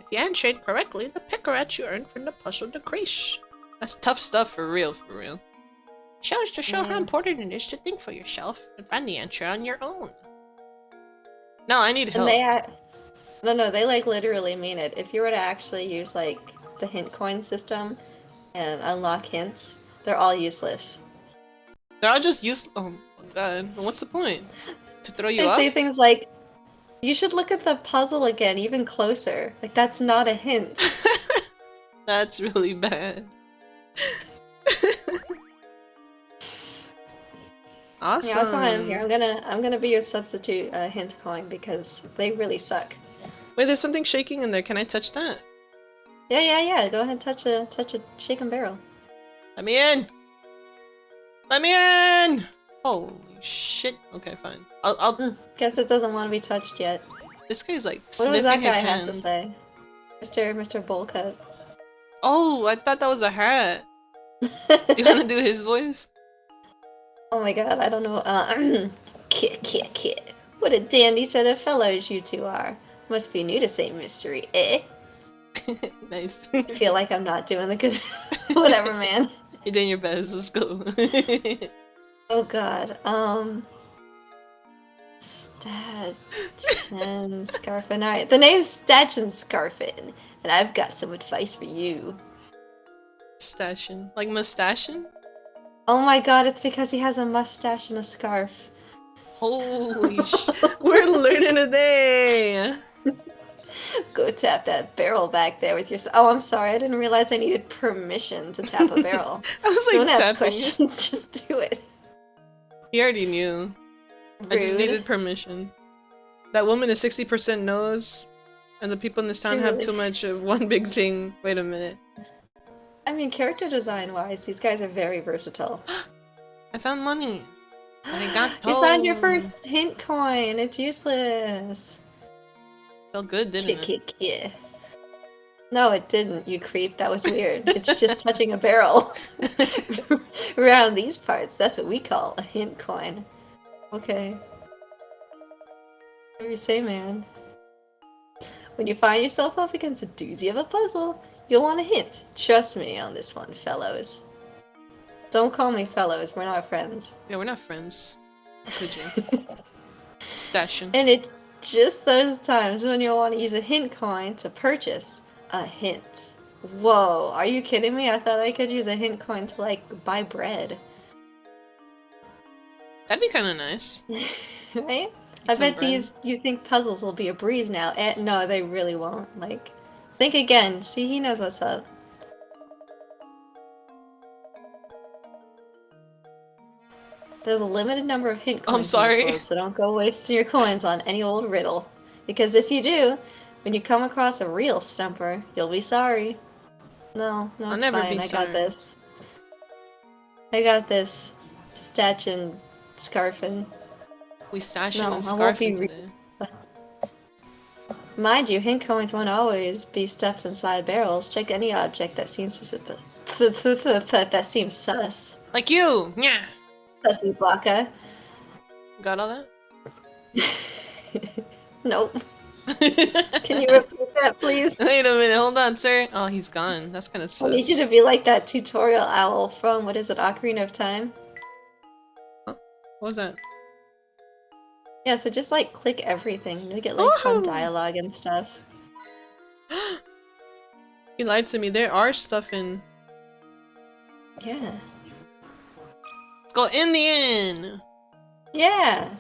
If you answer incorrectly, the picorettes you earn from the puzzle decrease. That's tough stuff for real, for real. Shows to show how important it is to think for yourself and find the answer on your own. No, I need help. And they like literally mean it. If you were to actually use like the hint coin system and unlock hints, they're all useless. They're all just useless. Oh my god. What's the point? To throw you They off? say things like, you should look at the puzzle again, even closer. Like, that's not a hint. That's really bad. Awesome. Yeah, that's why I'm here. I'm gonna be your substitute hint coin because they really suck. Wait, there's something shaking in there. Can I touch that? Yeah. Go ahead and touch a shaken barrel. Let me in! Let me in! Holy shit. Okay, fine. I'll Guess it doesn't want to be touched yet. This guy's like What does sniffing that guy his have to hand. say? Mr. Bowlcut. Oh, I thought that was a hat. You wanna do his voice? Oh my god, I don't know. Kit. What a dandy set of fellows you two are. Must be new to St. Mystery, eh? Nice. I feel like I'm not doing the good. Whatever, man. You're doing your best. Let's go. Oh god. Stachin Scarfin. Alright, the name's Stachin Scarfin, and I've got some advice for you. Stashin'. Like mustaching? Oh my god, it's because he has a mustache and a scarf. Holy sh! We're learning today! Go tap that barrel back there with your. Oh, I'm sorry. I didn't realize I needed permission to tap a barrel. I was like Don't ask tapping. questions. Just do it. He already knew. Rude. I just needed permission. That woman is 60% knows, and the people in this town have Really? too much of one big thing. Wait a minute. I mean, character design wise, these guys are very versatile. I found money. I got You found your first hint coin. It's useless. Felt good, didn't it? Yeah. No, it didn't, you creep. That was weird. It's just touching a barrel. Around these parts, that's what we call a hint coin. Okay. Whatever you say, man. When you find yourself up against a doozy of a puzzle, you'll want a hint. Trust me on this one, fellows. Don't call me fellows, we're not friends. Yeah, we're not friends. How could you? Stashing. And it's just those times when you'll want to use a hint coin to purchase a hint. Whoa, are you kidding me? I thought I could use a hint coin to, like, buy bread. That'd be kind of nice. Right? I Some bet bread. you think puzzles will be a breeze now. No, they really won't. Like, think again. See, he knows what's up. There's a limited number of hint coins. I'm sorry. in this world, so don't go wasting your coins on any old riddle. Because if you do, when you come across a real stumper, you'll be sorry. No, I'll it's never fine. be I sorry. got this. I got this. Stachin Scarfin. We stashing No, and I won't be scarfing today. Mind you, hint coins won't always be stuffed inside barrels. Check any object that seems that seems sus. Like you! Yeah! Sussy Baka. Got all that? Nope. Can you repeat that, please? Wait a minute, hold on, sir. Oh, he's gone. That's kind of I need sus. you to be like that tutorial owl from, what is it, Ocarina of Time? What was that? Yeah, so just like click everything and you get like fun Oh! dialogue and stuff. He lied to me. There are stuff in. Yeah. Let's go in the inn! Yeah.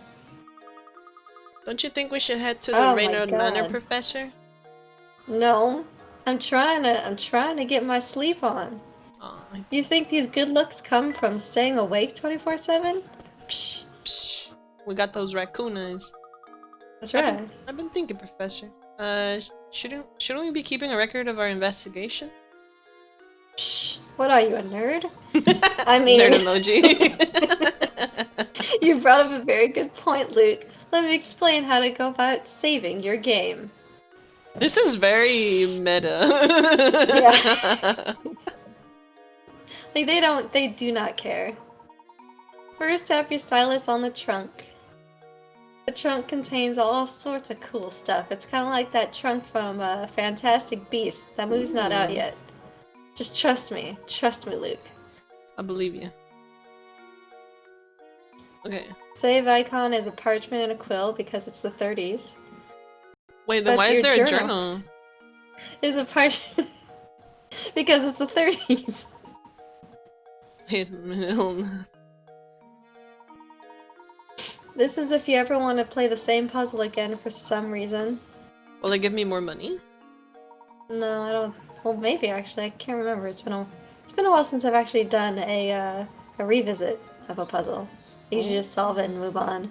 Don't you think we should head to the Oh my Raynard Manor, God. Professor? No. I'm trying to get my sleep on. Oh, You think these good looks come from staying awake 24/7? Psh, psh. We got those raccoon eyes. that's right. I've been thinking, Professor. Shouldn't we be keeping a record of our investigation? Psh, what are you, a nerd? I mean, Nerd emoji. you brought up a very good point, Luke. Let me explain how to go about saving your game. This is very meta. Yeah. Like, they do not care. First, tap your stylus on the trunk. The trunk contains all sorts of cool stuff. It's kind of like that trunk from Fantastic Beasts. That movie's not out yet. Just trust me. Trust me, Luke. I believe you. Okay. Save icon is a parchment and a quill because it's the 30s. Wait, then But why is your there a journal- journal? Is a parchment because it's the 30s. Wait a minute, hold on. This is if you ever want to play the same puzzle again for some reason. Will they give me more money? No, I don't. Well, maybe actually. I can't remember. It's been a while since I've actually done a revisit of a puzzle. You should just solve it and move on.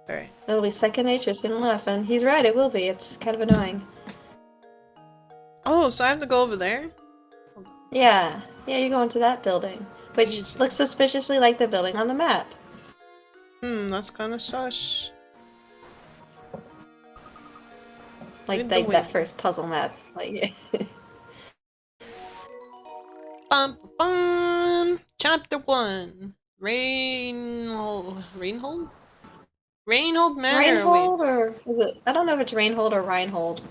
Alright. It'll be second nature soon enough, and he's right, it will be. It's kind of annoying. Oh, so I have to go over there? Yeah. Yeah, you go into that building. Which Easy. looks suspiciously like the building on the map. That's kind of sus. Like, Read the that window. first puzzle map. Like, Bum, bum. Chapter 1. Rainhold Manor Reinhold, awaits. or is it? I don't know if it's Reinhold or Reinhold.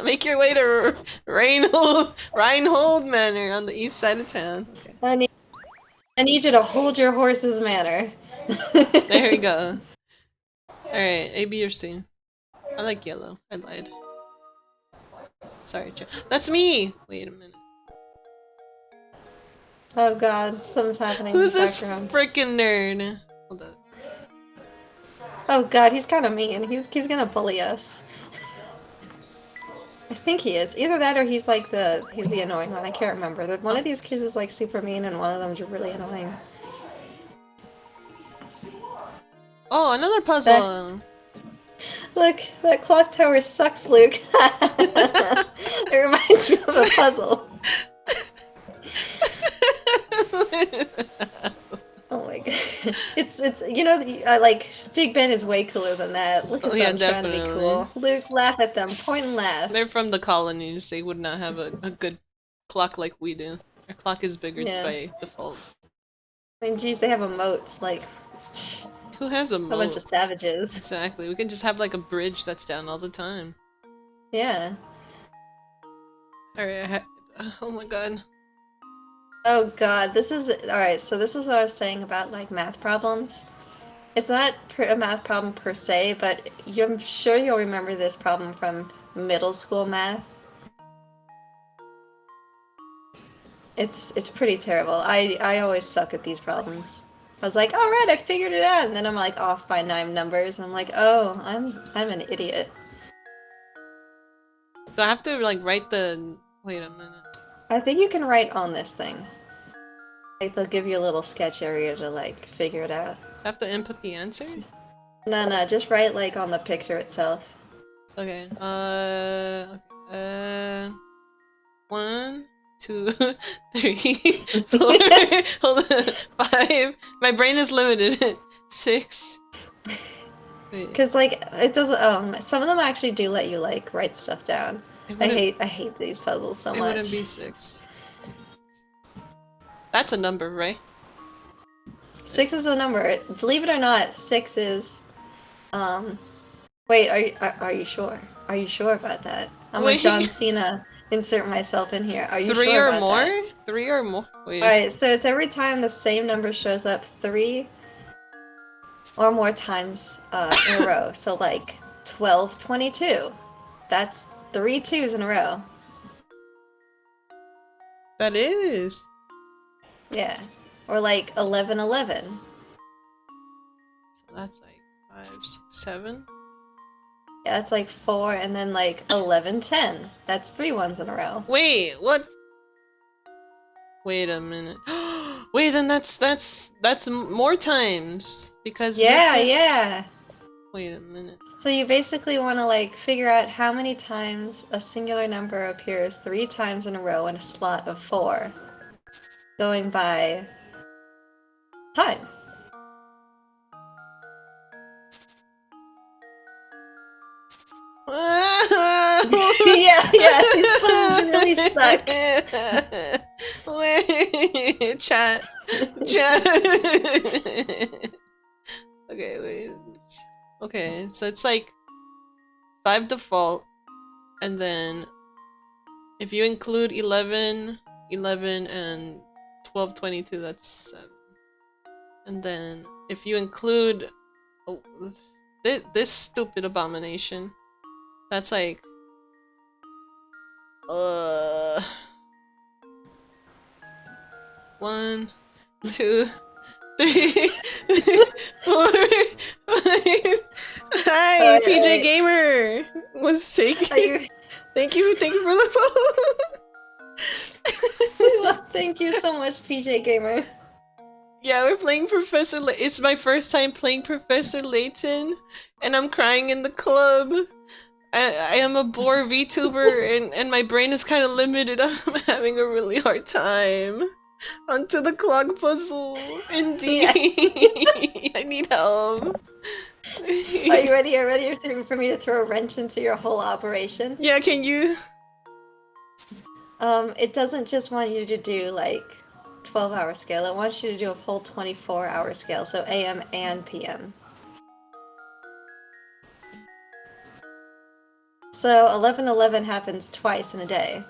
Make your way to Reinhold Manor on the east side of town. Okay. I need you to hold your horse's manner. There we go. Alright, A, B, or C. I like yellow. I lied. Sorry, chat. That's me! Wait a minute. Oh god, something's happening Who's in the this background. frickin' nerd? Hold up. Oh god, he's kind of mean. He's gonna bully us. I think he is. Either that or he's the annoying one. I can't remember. One of these kids is like super mean and one of them's really annoying. Oh, another puzzle! Look, that clock tower sucks, Luke. It reminds me of a puzzle. Oh my god. It's you know, like, Big Ben is way cooler than that. Look at Yeah, them trying to be definitely. cool. Luke, laugh at them. Point and laugh. They're from the colonies. They would not have a good clock like we do. Our clock is bigger Yeah. by default. I mean, geez, they have emotes. Like, Who has a a bunch of savages. Exactly. We can just have like a bridge that's down all the time. Yeah. Alright, oh my god. Oh god, this is alright. So this is what I was saying about like math problems. It's not a math problem per se, but I'm sure you'll remember this problem from middle school math. It's pretty terrible. I always suck at these problems. I was like, all right, I figured it out, and then I'm like off by 9 numbers, and I'm like, oh, I'm an idiot. Do I have to like write the? Wait a minute. I think you can write on this thing. Like, they'll give you a little sketch area to like figure it out. I have to input the answer? No, just write like on the picture itself. Okay. 1, 2, 3, 4. Hold on. 5. My brain is limited. 6. Wait. Cause like it doesn't. Some of them actually do let you like write stuff down. I hate these puzzles so It much. wouldn't be 6. That's a number, right? 6 is a number. Believe it or not, 6 is. Wait, are you sure? Are you sure about that? I'm Wait. a John Cena. Insert myself in here. Are you 3 sure or about more? that? 3 or more? Wait. Alright, so it's every time the same number shows up 3 or more times in a row. So like 12, 22. That's 3 2s in a row. That is. Yeah. Or like 11, 11. So that's like 5, 6, 7. Yeah, that's like 4, and then like 11, 10. That's 3 ones in a row. Wait, what? Wait a minute. Wait, then that's more times because Yeah, this is... yeah. Wait a minute. So you basically want to like figure out how many times a singular number appears 3 times in a row in a slot of 4, going by time. yeah, these puzzles really suck. Wait, chat. Okay, wait. Okay, so it's like 5 default, and then if you include 11, 11, and 12, 22, that's 7. And then if you include this stupid abomination, that's like 1, 2, 3, 4, 5. Hi, PJ Gamer was taking. Thank you for the Thank you so much, PJ Gamer. Yeah, we're playing Professor it's my first time playing Professor Layton, and I'm crying in the club. I am a boar VTuber, and my brain is kind of limited. I'm having a really hard time. Onto the clock puzzle. Indeed. I need help. Are you ready? Are you ready for me to throw a wrench into your whole operation? Yeah, can you? It doesn't just want you to do, like, 12-hour scale. It wants you to do a whole 24-hour scale, so AM and PM. So 11:11 happens twice in a day.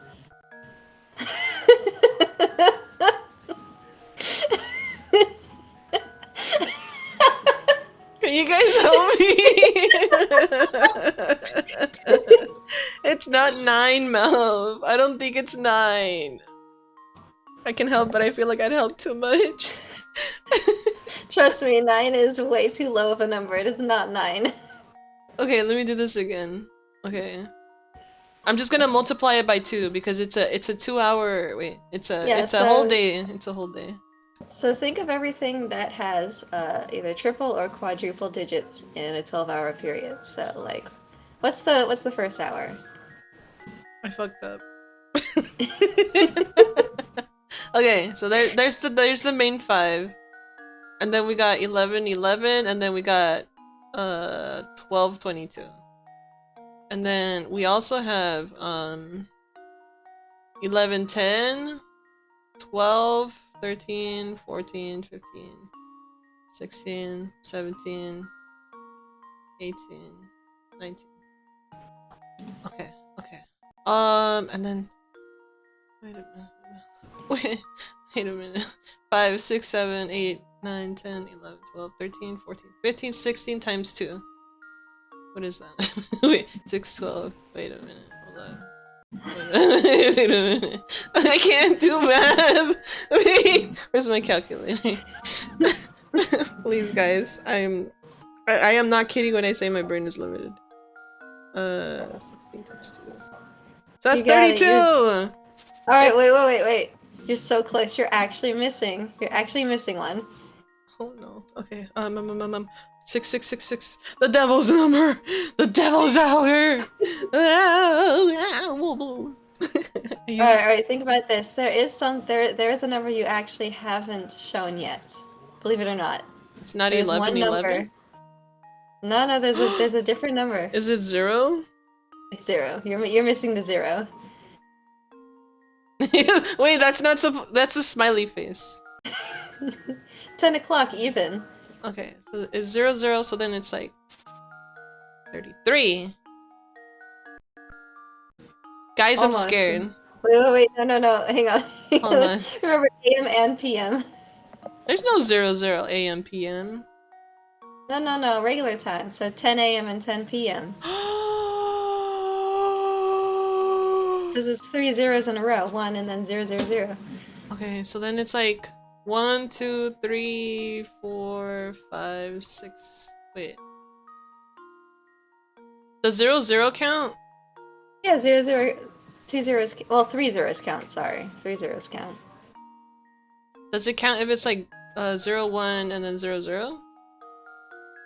Can you guys help me? It's not 9, Mel. I don't think it's 9. I can help, but I feel like I'd help too much. Trust me, 9 is way too low of a number. It is not 9. Okay, let me do this again. Okay. I'm just gonna multiply it by 2 because it's a 2-hour. Wait, it's a whole day. It's a whole day. So think of everything that has either triple or quadruple digits in a 12-hour period. So like, what's the first hour? I fucked up. Okay, so there's the main 5, and then we got 11:11, and then we got 12:22, and then we also have 11:10, 12, 13, 14, 15, 16, 17, 18, 19. Okay. And then wait a minute. Wait a minute. 5, 6, 7, 8, 9, 10, 11, 12, 13, 14, 15, 16 times 2. What is that? Wait, 6, 12. Wait a minute. Hold on. Wait a minute. I can't do math. Wait, where's my calculator? Please, guys. I am not kidding when I say my brain is limited. 16 times 2. So that's 32! Alright, wait. You're so close. You're actually missing. You're actually missing one. Oh no. Okay. 6666. The devil's number! The devil's hour! Alright, think about this. There is a number you actually haven't shown yet. Believe it or not. It's not 11:11? No, there's a different number. Is it 0? It's 0. You're missing the 0. Wait, that's not that's a smiley face. 10 o'clock even. Okay, so it's 00, so then it's like 33. Guys, Almost. I'm scared. Wait, no, hang on. Hold on. Remember AM and PM. There's no 00 AM PM. No, regular time. So 10 AM and 10 PM. Because it's 3 zeros in a row. 1 and then 0, 0, 0. Okay, so then it's like 1, 2, 3, 4, 5, 6. Wait. Does 00 count? Yeah, 0, 0. 2 zeros. Well, 3 zeros count. Sorry. 3 zeros count. Does it count if it's like 0, 1 and then 0, 0?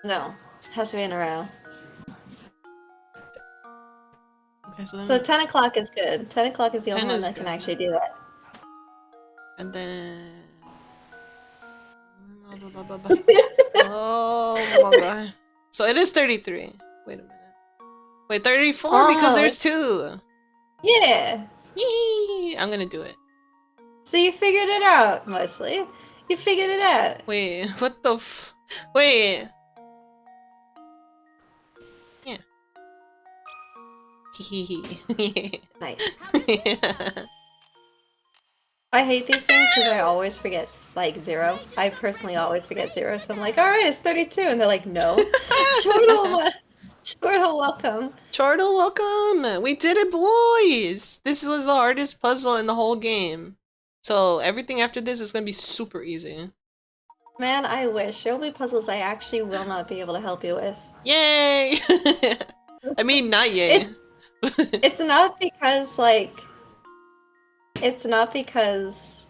No. It has to be in a row. Okay, so 10 o'clock is good. 10 o'clock is the only one that good. can actually do that. And then... Oh my god. So it is 33. Wait a minute. Wait, 34 because there's 2. Yeah. Yee! I'm gonna do it. So you figured it out, mostly. You figured it out. Wait, what the f... Wait. Yeah. Nice. I hate these things because I always forget, like, 0. I personally always forget 0, so I'm like, alright, it's 32, and they're like, no. Chortle, welcome. Chortle, welcome! We did it, boys! This was the hardest puzzle in the whole game. So everything after this is gonna be super easy. Man, I wish. There will be puzzles I actually will not be able to help you with. Yay! I mean, not yay. It's not because, like... It's not because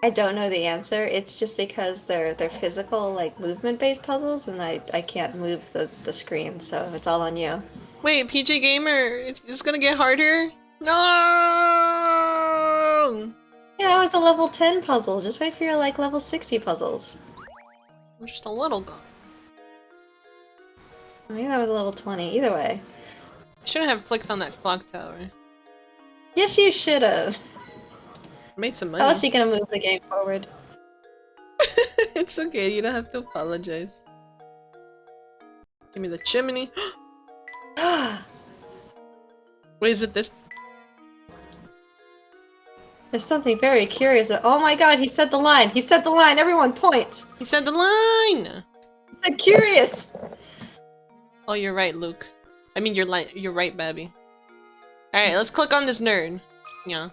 I don't know the answer. It's just because they're physical, like movement-based puzzles, and I can't move the screen, so it's all on you. Wait, PJ Gamer, it's gonna get harder? No! Yeah, it was a level 10 puzzle. Just wait for your like level 60 puzzles. I'm just a little guy. Maybe that was a level 20. Either way. I shouldn't have clicked on that clock tower. Yes, you should have. Made some How money. else are you gonna move the game forward? It's okay, you don't have to apologize. Give me the chimney. Wait, is it this? There's something very curious. Oh my god, he said the line! He said the line! Everyone point! He said the line! He said curious! Oh, you're right, Luke. I mean, you're right, Babi. Alright, let's click on this nerd. Yeah.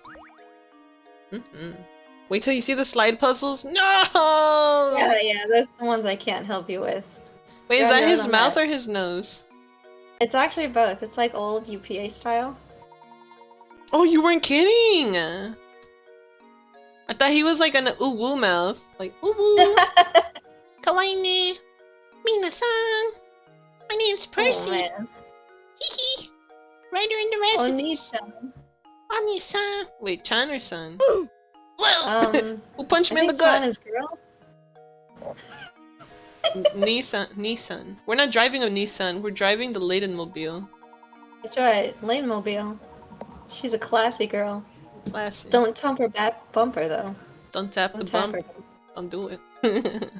Wait till you see the slide puzzles. No! Yeah, those are the ones I can't help you with. Wait, is Yeah, that no, his no, mouth no. or his nose? It's actually both. It's like old UPA style. Oh, you weren't kidding! I thought he was like an uwu mouth. Like, uwu! Kawaii Mina-san! My name's Percy! Oh, man. Hee Writer in the residence! Oni-chan. Oni-san! Wait, Chan or Sun? Who punched I me in the think gut? Chan is girl. Nissan. We're not driving a Nissan, we're driving the Layton mobile. That's right, Layton Mobile. She's a classy girl. Classy. Don't tap her back bumper though. Don't tap the Don't tap bump. her. Don't do it.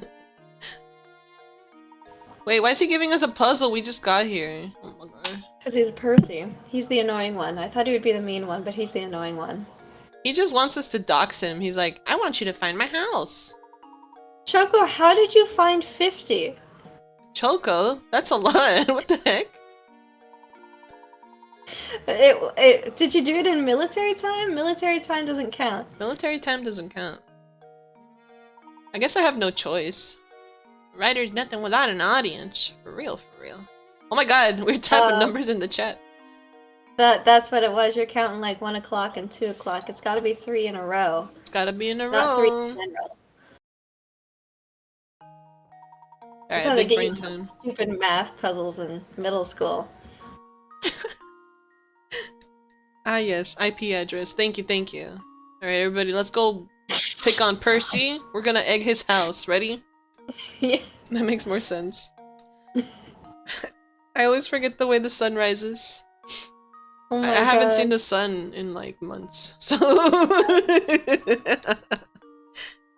Wait, why is he giving us a puzzle? We just got here. Oh my god. Because he's Percy. He's the annoying one. I thought he would be the mean one, but he's the annoying one. He just wants us to dox him. He's like, I want you to find my house. Choco, how did you find 50? Choco? That's a lot. What the heck? Did you do it in military time? Military time doesn't count. Military time doesn't count. I guess I have no choice. Writer's nothing without an audience. For real, for real. Oh my god, we're typing numbers in the chat. That's what it was. You're counting like 1 o'clock and 2 o'clock. It's gotta be 3 in a row. It's gotta be in a Not 3 row. in general. Alright, That's how they big get brain you time. stupid math puzzles in middle school. Ah yes, IP address. Thank you, thank you. Alright everybody, let's go pick on Percy. We're gonna egg his house. Ready? Yeah. That makes more sense. I always forget the way the sun rises. Oh my I haven't God. seen the sun in like months, so...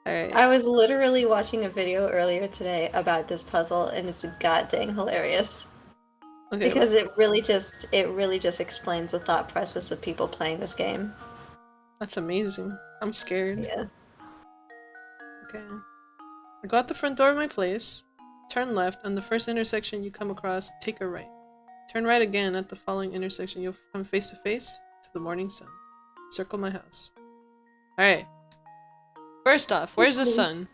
Alright. I was literally watching a video earlier today about this puzzle, and it's goddamn hilarious. Okay, Because it really just explains the thought process of people playing this game. that's amazing. I'm scared. Yeah. Okay. I go out the front door of my place, turn left, on the first intersection you come across, take a right. Turn right again at the following intersection, you'll come face to face to the morning sun. Circle my house. Alright. First off, where's the sun?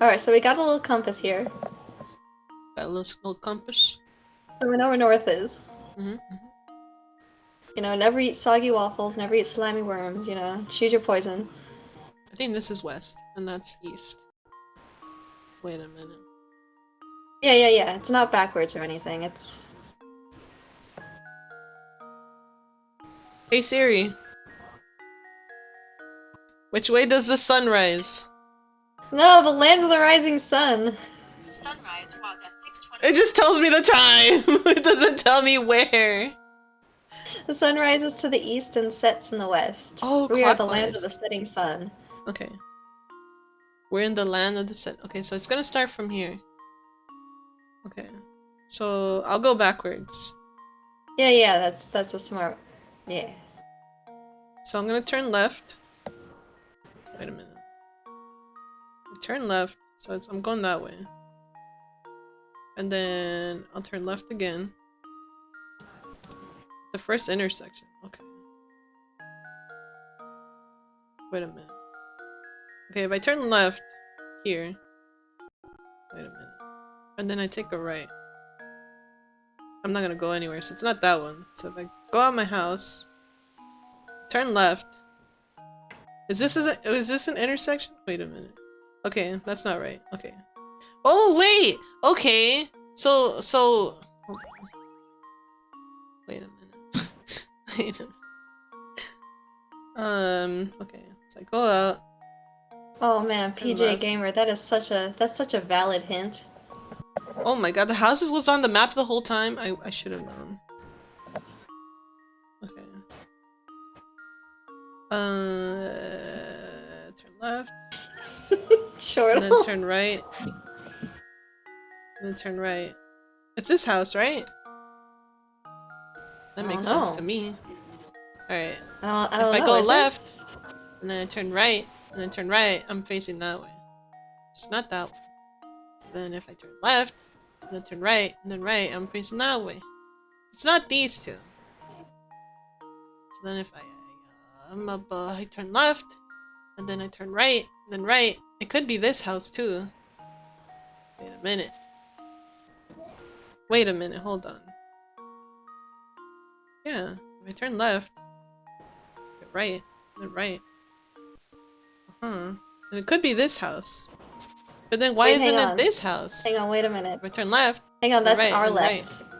Alright, so we got a little compass here. Got a little compass. So we know where north is. Mm-hmm. You know, never eat soggy waffles, never eat slimy worms, you know, choose your poison. I think this is west, and that's east. Wait a minute. Yeah. It's not backwards or anything, it's... Hey Siri. Which way does the sun rise? No, the land of the rising sun! Sunrise was at 6:20. It just tells me the time! It doesn't tell me where! The sun rises to the east and sets in the west. Oh, We are the land of the clockwise. setting sun. Okay. We're in the land of the sun. Okay, so it's gonna start from here. Okay. So, I'll go backwards. Yeah, that's a smart... Yeah. So I'm gonna turn left. Wait a minute. I turn left, so I'm going that way. And then I'll turn left again. The first intersection. Okay. Wait a minute. Okay, if I turn left here. Wait a minute. And then I take a right. I'm not gonna go anywhere, so it's not that one. So if I go out my house, turn left, Is this an intersection? Wait a minute. Okay, that's not right. Okay. Oh wait. Okay. So. Wait a minute. Wait a minute. Okay. So I go out. Oh man, PJ left. Gamer, that's such a valid hint. Oh my god, the houses was on the map the whole time? I should have known. Okay. Turn left. Sure. And then turn right. And then turn right. It's this house, right? That makes sense to me. Alright. I If don't I know, go is it? left, and then I turn right, and then turn right, I'm facing that way. It's not that way. Then if I turn left, and then turn right, and then right, I'm facing that way. It's not these two. So then if I turn left, and then I turn right, and then right. It could be this house too. Wait a minute. Wait a minute, hold on. Yeah, if I turn left, right, then right. And it could be this house. But then why Wait, isn't hang it on. this house? Hang on, wait a minute. If I turn left, Hang on, then that's right, our then left. right.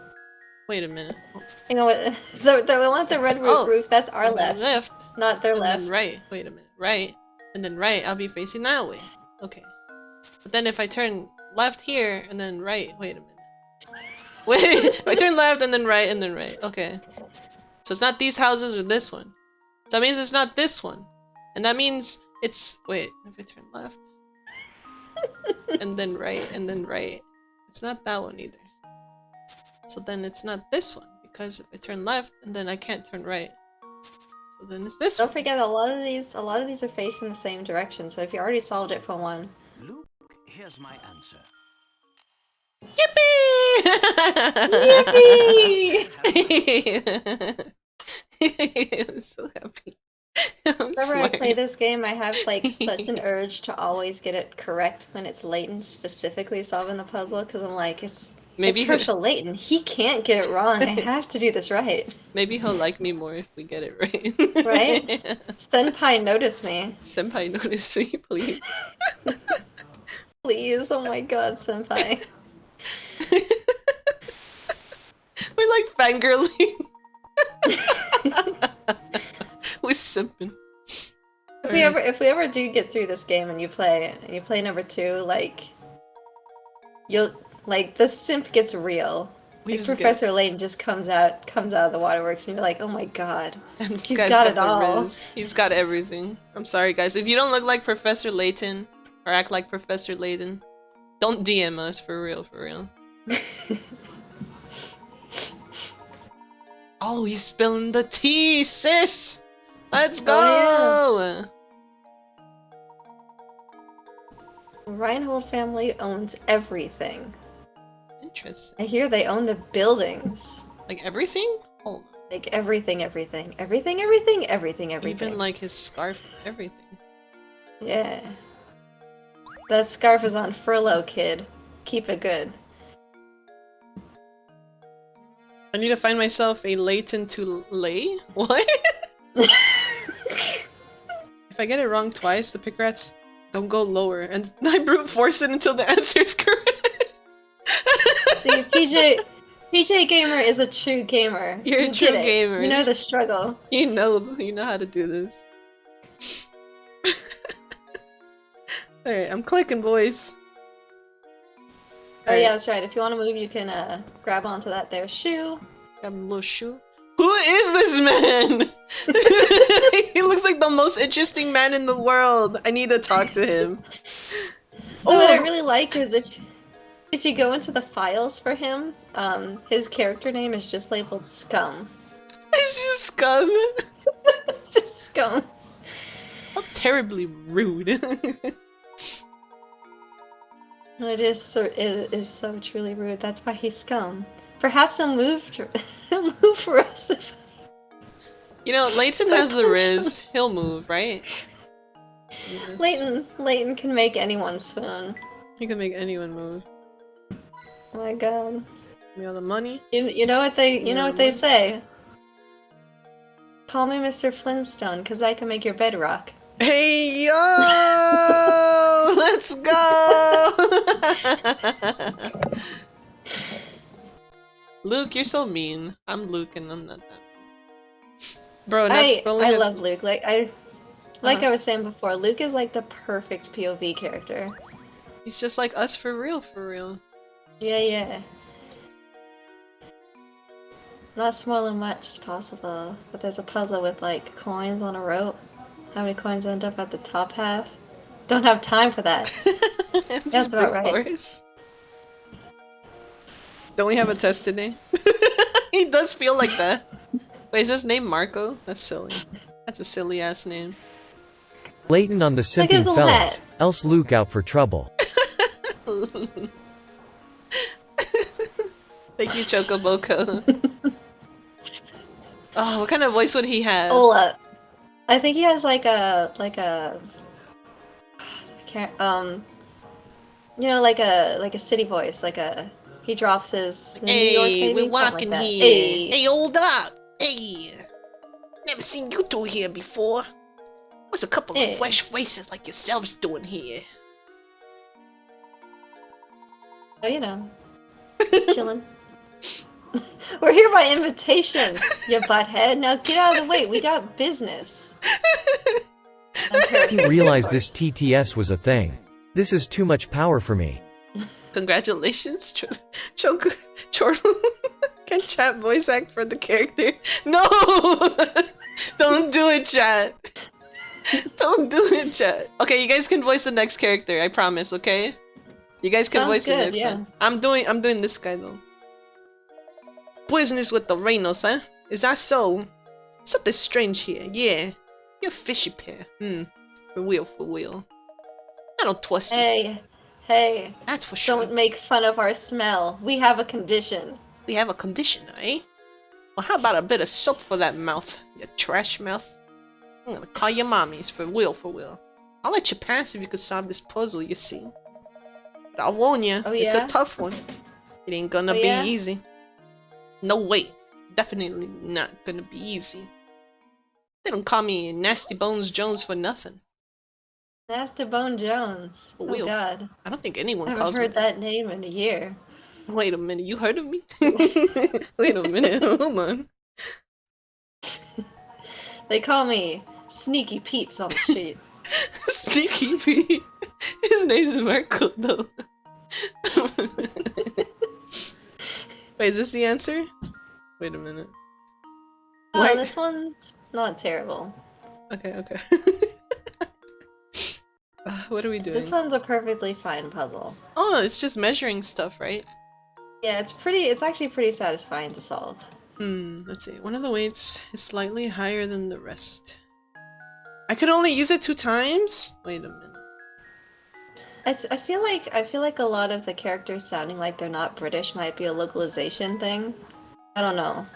Wait a minute. Hang on, wait, the one with the red roof, that's our Then left. Not their and left. then right. Wait a minute. Right, and then right, I'll be facing that way. Okay. But then if I turn left here, and then right, wait a minute. Wait, if I turn left, and then right, and then right. Okay. So it's not these houses or this one. So that means it's not this one. And that means it's... Wait, if I turn left, and then right, and then right. It's not that one either. So then it's not this one, because if I turn left, and then I can't turn right. So then it's this Don't one. forget, a lot of these are facing the same direction. So if you already solved it for one, Luke, here's my answer. Yippee! yippee! I'm so happy. I'm Whenever I swearing. play this game, I have like such an urge to always get it correct when it's Layton specifically solving the puzzle, because I'm like, it's Herschel Layton. He can't get it wrong. I have to do this right. Maybe he'll like me more if we get it right. Right? Senpai, notice me. Senpai, notice me, please. Please, oh my god, Senpai. We're like fangirling. We're simping. If we ever do get through this game and you play number 2, like you'll like the simp gets real. Like Professor Layton just comes out of the waterworks and you're like, oh my god. He's got it all. Riz. He's got everything. I'm sorry guys. If you don't look like Professor Layton or act like Professor Layton, don't DM us for real, for real. Oh, he's spilling the tea, sis! Let's go! Oh, yeah. Reinhold family owns everything. Interesting. I hear they own the buildings. Like everything? Oh. Like everything. Everything. Even like his scarf, everything. Yeah. That scarf is on furlough, kid. Keep it good. I need to find myself a Layton to lay? What? If I get it wrong twice, the pick rats don't go lower, and I brute force it until the answer is correct. See, PJ Gamer is a true gamer. You're a true gamer. You know the struggle. You know how to do this. Alright, I'm clicking, boys. Oh yeah, that's right. If you want to move, you can grab onto that there shoe. Grab a little shoe. Who is this man? He looks like the most interesting man in the world. I need to talk to him. So what I really like is if you go into the files for him, his character name is just labeled Scum. It's just Scum. It's just Scum. How terribly rude. It is so truly rude. That's why he's Scum. Perhaps he'll move for us. You know, Layton has the Riz. He'll move, right? Yes. Layton can make anyone swoon. He can make anyone move. Oh my god. Give me all the money. You know what they say. Call me Mr. Flintstone, cause I can make your bed rock. Hey yo! Let's go! Luke, you're so mean. I'm Luke and I'm not that. Bro, not spelling I his... love Luke. Like I was saying before, Luke is like the perfect POV character. He's just like us for real, for real. Yeah, yeah. Not spoiling much as possible, but there's a puzzle with like coins on a rope. How many coins end up at the top half? Don't have time for that. That's about right. Force. Don't we have a test today? He does feel like that. Wait, is his name Marco? That's silly. That's a silly ass name. Layton on the Look at his simping little fellas, hat. else Luke out for trouble. Thank you, Chocoboko. Oh, what kind of voice would he have? Hold up. I think he has like a I can't you know, like a city voice, he drops his New York Hey, baby, we're something walking like that. here. Hey. Hey, hold up. Hey. Never seen you two here before. What's a couple Hey. of fresh faces like yourselves doing here? Oh, you know, chilling. We're here by invitation, you butthead. Now get out of the way. We got business. I didn't realize this TTS was a thing. This is too much power for me. Congratulations, Chortle can chat voice act for the character. No! Don't do it, chat. Don't do it, chat. Okay, you guys can voice the next character, I promise, okay? You guys can Sounds voice the good, next yeah. one. I'm doing this guy though. Business with the Reynos, huh? Is that so? Something strange here, yeah. You're a fishy pair. For real, for real. I don't trust you. Hey. That's for sure. Don't make fun of our smell. We have a condition. We have a condition, eh? Well, how about a bit of soap for that mouth, you trash mouth? I'm gonna call your mommies, for real, for real. I'll let you pass if you could solve this puzzle, you see. But I'll warn you, Oh, it's a yeah? tough one. It ain't gonna Oh, be yeah? easy. No way. Definitely not gonna be easy. They don't call me Nasty Bones Jones for nothing. Nasty Bone Jones. For Oh real. god. I don't think anyone I haven't calls me heard that name in a year. Wait a minute, you heard of me? Wait a minute, hold on. They call me Sneaky Peeps on the street. Sneaky Pete. His name's Marco, though. Wait, is this the answer? Wait a minute. Oh, Wait. this one's not terrible. Okay. What are we doing? This one's a perfectly fine puzzle. Oh, it's just measuring stuff, right? Yeah, it's actually pretty satisfying to solve. Let's see. One of the weights is slightly higher than the rest. I could only use it 2 times? Wait a minute. I feel like a lot of the characters sounding like they're not British might be a localization thing. I don't know.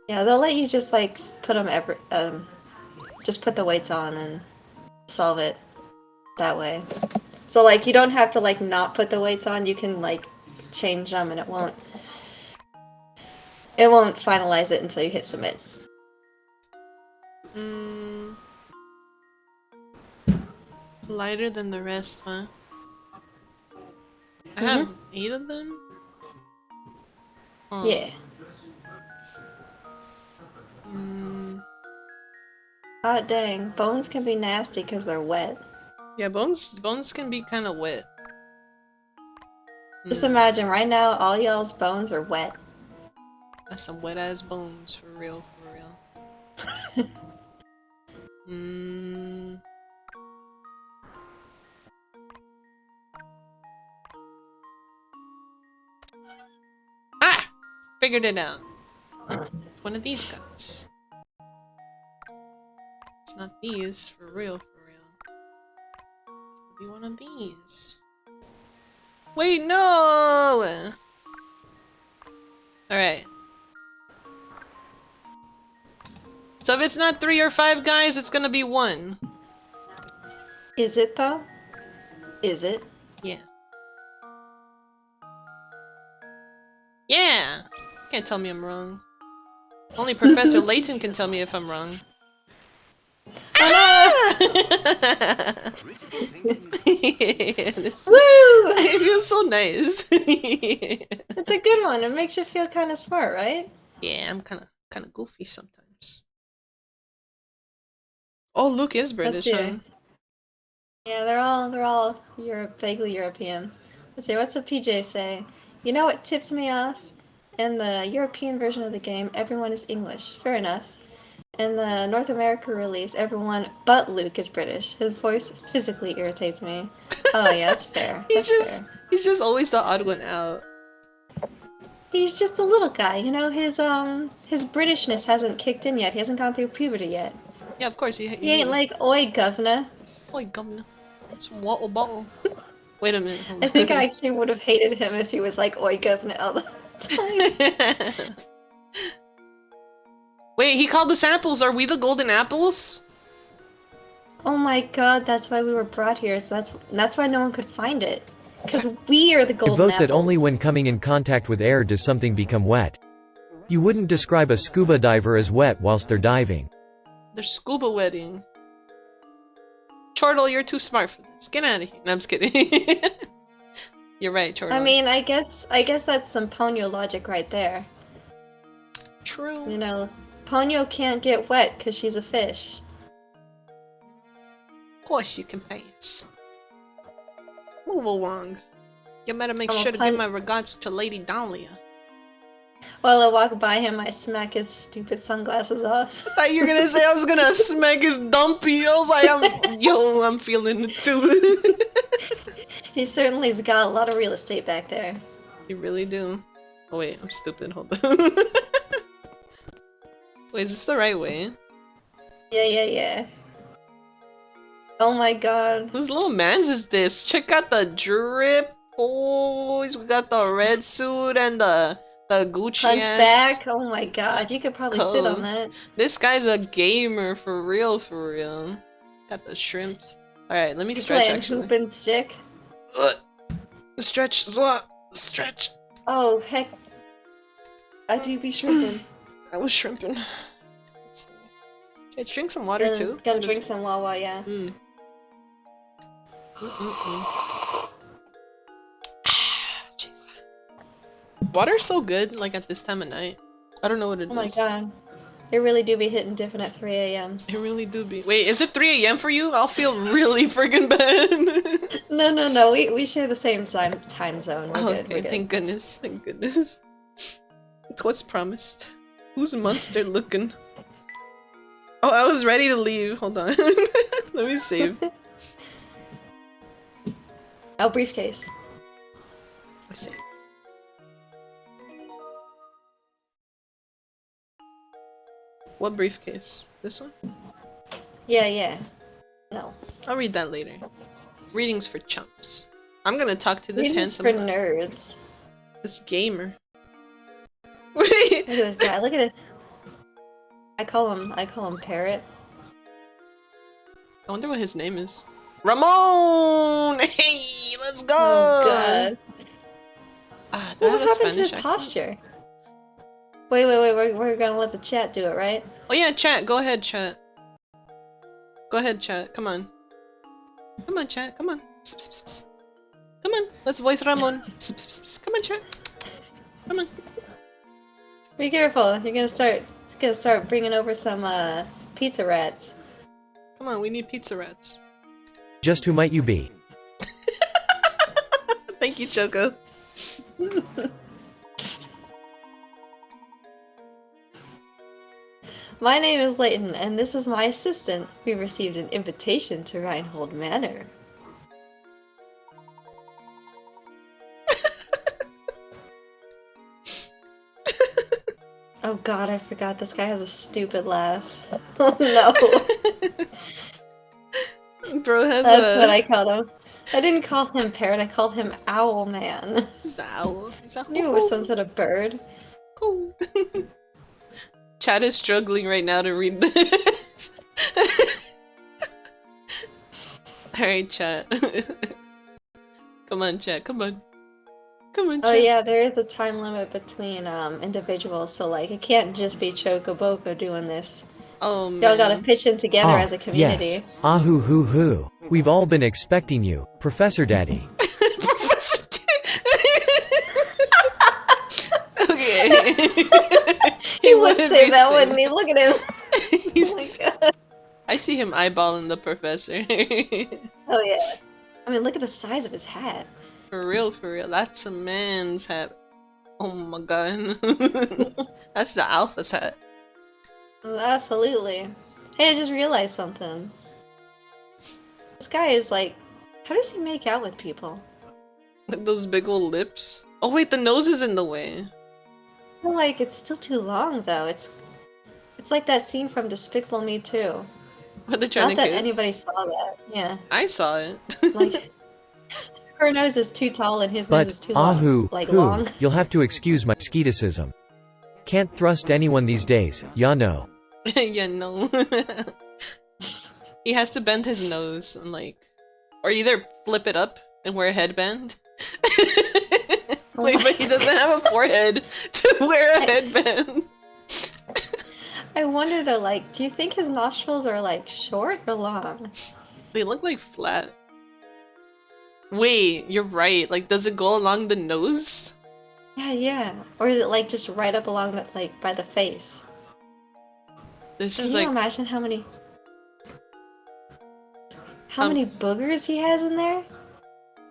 Yeah, they'll let you just like put them just put the weights on and solve it that way. So like you don't have to like not put the weights on, you can like change them and it won't finalize it until you hit submit. Lighter than the rest, huh? I have 8 of them? Oh. Yeah. God dang, bones can be nasty because they're wet. Yeah, bones can be kind of wet. Just imagine right now all y'all's bones are wet. That's some wet ass bones, for real, for real. Ah! Figured it out. It's one of these guys. It's not these, for real, for real. It's gonna be one of these. Wait, no! Alright. So if it's not 3 or 5 guys, it's gonna be 1. Is it though? Is it? Yeah. Yeah! Can't tell me I'm wrong. Only Professor Layton can tell me if I'm wrong. Woo! It feels so nice. It's a good one. It makes you feel kind of smart, right? Yeah, I'm kind of goofy sometimes. Oh, Luke is British, huh? Yeah, they're all vaguely European. Let's see, what's the PJ say? You know what tips me off? In the European version of the game, everyone is English. Fair enough. In the North America release, everyone but Luke is British. His voice physically irritates me. Oh yeah, that's fair. That's fair. He's just always the odd one out. He's just a little guy, you know. His Britishness hasn't kicked in yet. He hasn't gone through puberty yet. Yeah, of course. He ain't like, oi, governor. Oi, governor. Some water bottle. Wait a minute. I think I actually would have hated him if he was like, oi, governor, all the time. Wait, he called us apples. Are we the golden apples? Oh my god, that's why we were brought here. So that's why no one could find it. Because we are the I golden vote apples. that only when coming in contact with air does something become wet. You wouldn't describe a scuba diver as wet whilst they're diving. They're scuba wetting. Chortle, you're too smart for this. Get out of here. No, I'm just kidding. You're right, Chortle. I mean, I guess that's some Ponyo logic right there. True. You know, Ponyo can't get wet because she's a fish. Of course you can pass. Move along. You better make I'm sure to give my regards to Lady Dahlia. While I walk by him, I smack his stupid sunglasses off. I thought you were gonna say I was gonna smack his dumpy. I was like, I'm feeling it too. He certainly's got a lot of real estate back there. You really do. Oh wait, I'm stupid. Hold on. Wait, is this the right way? Yeah. Oh my god. Whose little mans is this? Check out the drip, boys. We got the red suit and the Gucci Hunchback. Oh my god, you could probably sit on that. This guy's a gamer for real, Got the shrimps. Alright, let me stretch actually. Hoop and stick. Stretch, Zwaa. Stretch. Oh heck. I do be shrimping. I was shrimping. Let's see. Should I drink some water too? Gotta drink some Wawa, yeah. Water's so good, like at this time of night. I don't know what it is. Oh my god. They really do be hitting different at 3 a.m. It really do be. Wait, is it 3 a.m. for you? I'll feel really friggin' bad. No. We share the same time zone. We're good. Thank goodness. Thank goodness. It's what's promised. Who's monster looking? Oh, I was ready to leave. Hold on. Let me save. Oh, briefcase. I see. What briefcase? This one? Yeah. No. I'll read that later. Readings for chumps. I'm gonna talk to this Readings handsome for nerds. This gamer. Look at this guy. Look at it. I call him Parrot. I wonder what his name is. Ramon! Hey, let's go! Oh god. Do I have What a happened to Spanish his accent? posture? Wait. We're gonna let the chat do it, right? Oh yeah, chat. Go ahead, chat. Go ahead, chat. Come on. Come on, chat. Come on. Psst, psst, psst. Come on. Let's voice Ramon. Psst, psst, psst. Come on, chat. Come on. Be careful. You're gonna start bringing over some pizza rats. Come on, we need pizza rats. Just who might you be? Thank you, Choco. My name is Layton, and this is my assistant. We received an invitation to Reinhold Manor. Oh god, I forgot this guy has a stupid laugh. Oh no. Bro has That's what I called him. I didn't call him Parrot, I called him Owl Man. He's an owl. He's a I knew it was some sort of bird. Cool. Chat is struggling right now to read this. Alright, chat. Come on, chat. Come on. Come on, Oh chat. yeah, there is a time limit between individuals, so like it can't just be Chocoboco doing this. Oh Y'all gotta man. pitch in together Ah, as a yes. community. Ahoo hoo hoo. We've all been expecting you, Professor Daddy. Professor Okay. He would say be that, saying wouldn't he? Look at him. Oh my He's- god. I see him eyeballing the professor. Oh yeah. I mean, look at the size of his hat. For real, for real. That's a man's hat. Oh my god. That's the alpha's hat. Absolutely. Hey, I just realized something. This guy is like, how does he make out with people? With those big old lips. Oh wait, the nose is in the way. I feel like it's still too long though. It's like that scene from Despicable Me 2. Are they trying Not to that kiss? anybody saw that. Yeah. I saw it. Like her nose is too tall and his But, nose is too long. ahoo Like hoo, long. you'll have to excuse my sketicism. Can't thrust anyone these days, ya know. Yeah, no. He has to bend his nose and like, or either flip it up and wear a headband. Wait, but he doesn't have a forehead to wear a headband. I wonder though, like, do you think his nostrils are like short or long? They look like flat. Wait, you're right. Like, does it go along the nose? Yeah, yeah. Or is it like just right up along the, like by the face? This Can is you like imagine how many Um, many boogers he has in there?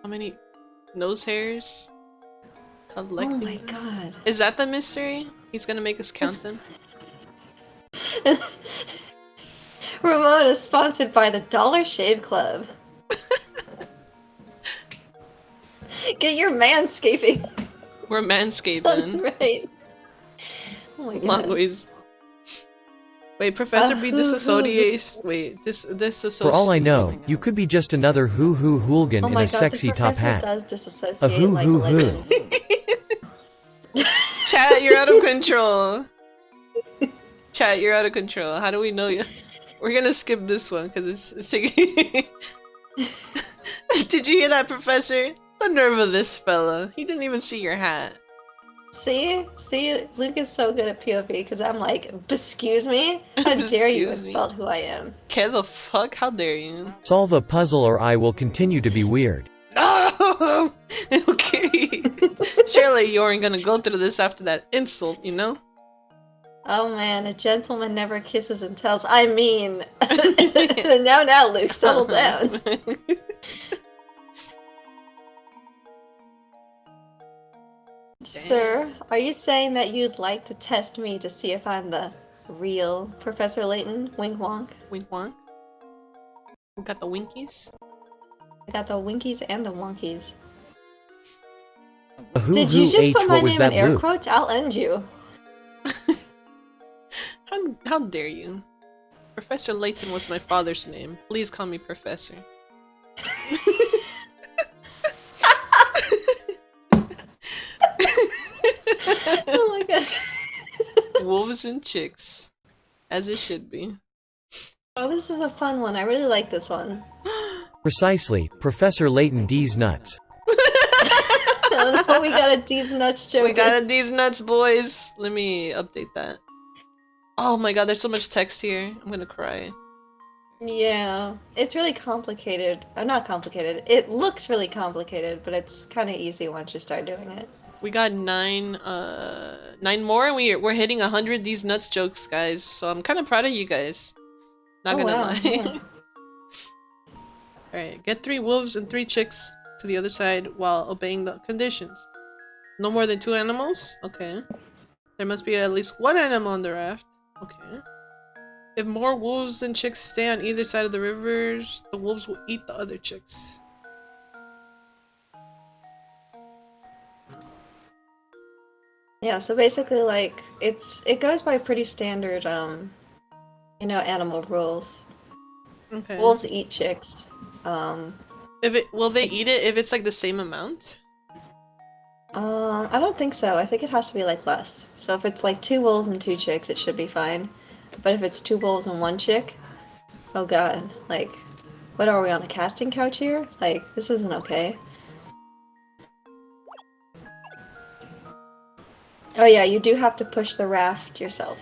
how many nose hairs? Oh Collecting. my god. Is that the mystery? He's gonna make us count them. Ramon is sponsored by the Dollar Shave Club. Get your manscaping We're done manscaping. right. Oh my god. Longways. Wait, Professor B Hoo, disassociates. Wait, this For all I know, you could be just another hoo hoo hooligan Oh in my a god, sexy the top professor hat. does A disassociate hoo like hoo a hoo. legend. Chat, you're out of control. Chat, you're out of control. How do we know you? We're gonna skip this one because it's taking. Did you hear that, Professor? The nerve of this fella. He didn't even see your hat. See? See? Luke is so good at POV because I'm like, excuse me? How dare you Excuse me. insult who I am? Okay, the fuck? How dare you? Solve a puzzle or I will continue to be weird. No! Okay. Surely you aren't gonna go through this after that insult, you know? Oh man, a gentleman never kisses and tells. I mean, now, Luke, settle down. Sir, are you saying that you'd like to test me to see if I'm the real Professor Layton? Wink wonk. Wink wonk. We got the winkies. I got the winkies and the wonkies. A hoo Did hoo you just H, put my what was name that in air loop? quotes? I'll end you. How dare you? Professor Layton was my father's name. Please call me Professor. Oh my god. Wolves and chicks. As it should be. Oh, this is a fun one. I really like this one. Precisely, Professor Layton D's nuts. Oh, we got a D's nuts joke. We got these nuts, boys. Let me update that. Oh my god, there's so much text here. I'm gonna cry. Yeah, it's really complicated. Not complicated. It looks really complicated, but it's kind of easy once you start doing it. We got nine more, and we're hitting 100 these nuts jokes, guys. So I'm kind of proud of you guys. Not Oh, gonna wow, lie. yeah. All right, get 3 wolves and 3 chicks to the other side while obeying the conditions. No more than 2 animals. Okay. There must be at least 1 animal on the raft. Okay. If more wolves than chicks stay on either side of the rivers, the wolves will eat the other chicks. Yeah, so basically, like, it goes by pretty standard, animal rules. Okay. Wolves eat chicks. Will they eat it if it's like the same amount? I don't think so. I think it has to be like less. So if it's like 2 wolves and 2 chicks, it should be fine. But if it's 2 wolves and 1 chick, oh god, like, what are we on a casting couch here? Like, this isn't okay. Oh yeah, you do have to push the raft yourself.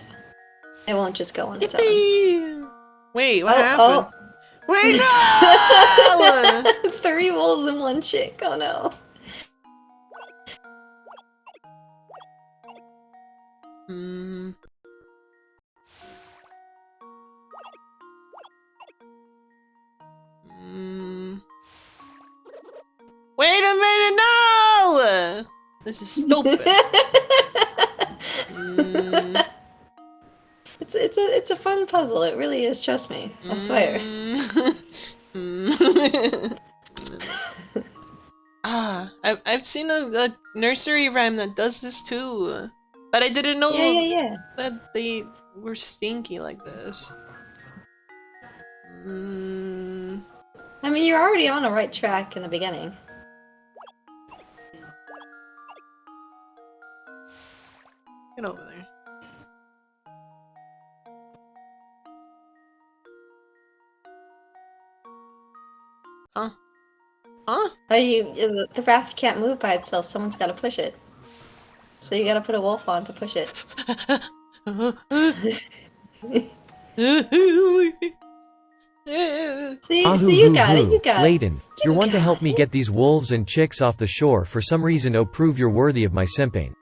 It won't just go on its own. Yippee! Wait, what Oh, happened? Wait, no! oh. 3 wolves and 1 chick. Oh no. Hmm. Wait a minute, no! This is stupid. It's a fun puzzle. It really is. Trust me. I swear. I've seen a nursery rhyme that does this too, but I didn't know Yeah. that they were stinky like this. I mean, you're already on the right track in the beginning. Get over there. Huh? Huh? Oh, the raft can't move by itself. Someone's got to push it. So you got to put a wolf on to push it. See, you got it. You got it. Layton, you're one to help me get these wolves and chicks off the shore. For some reason, oh, prove you're worthy of my simping.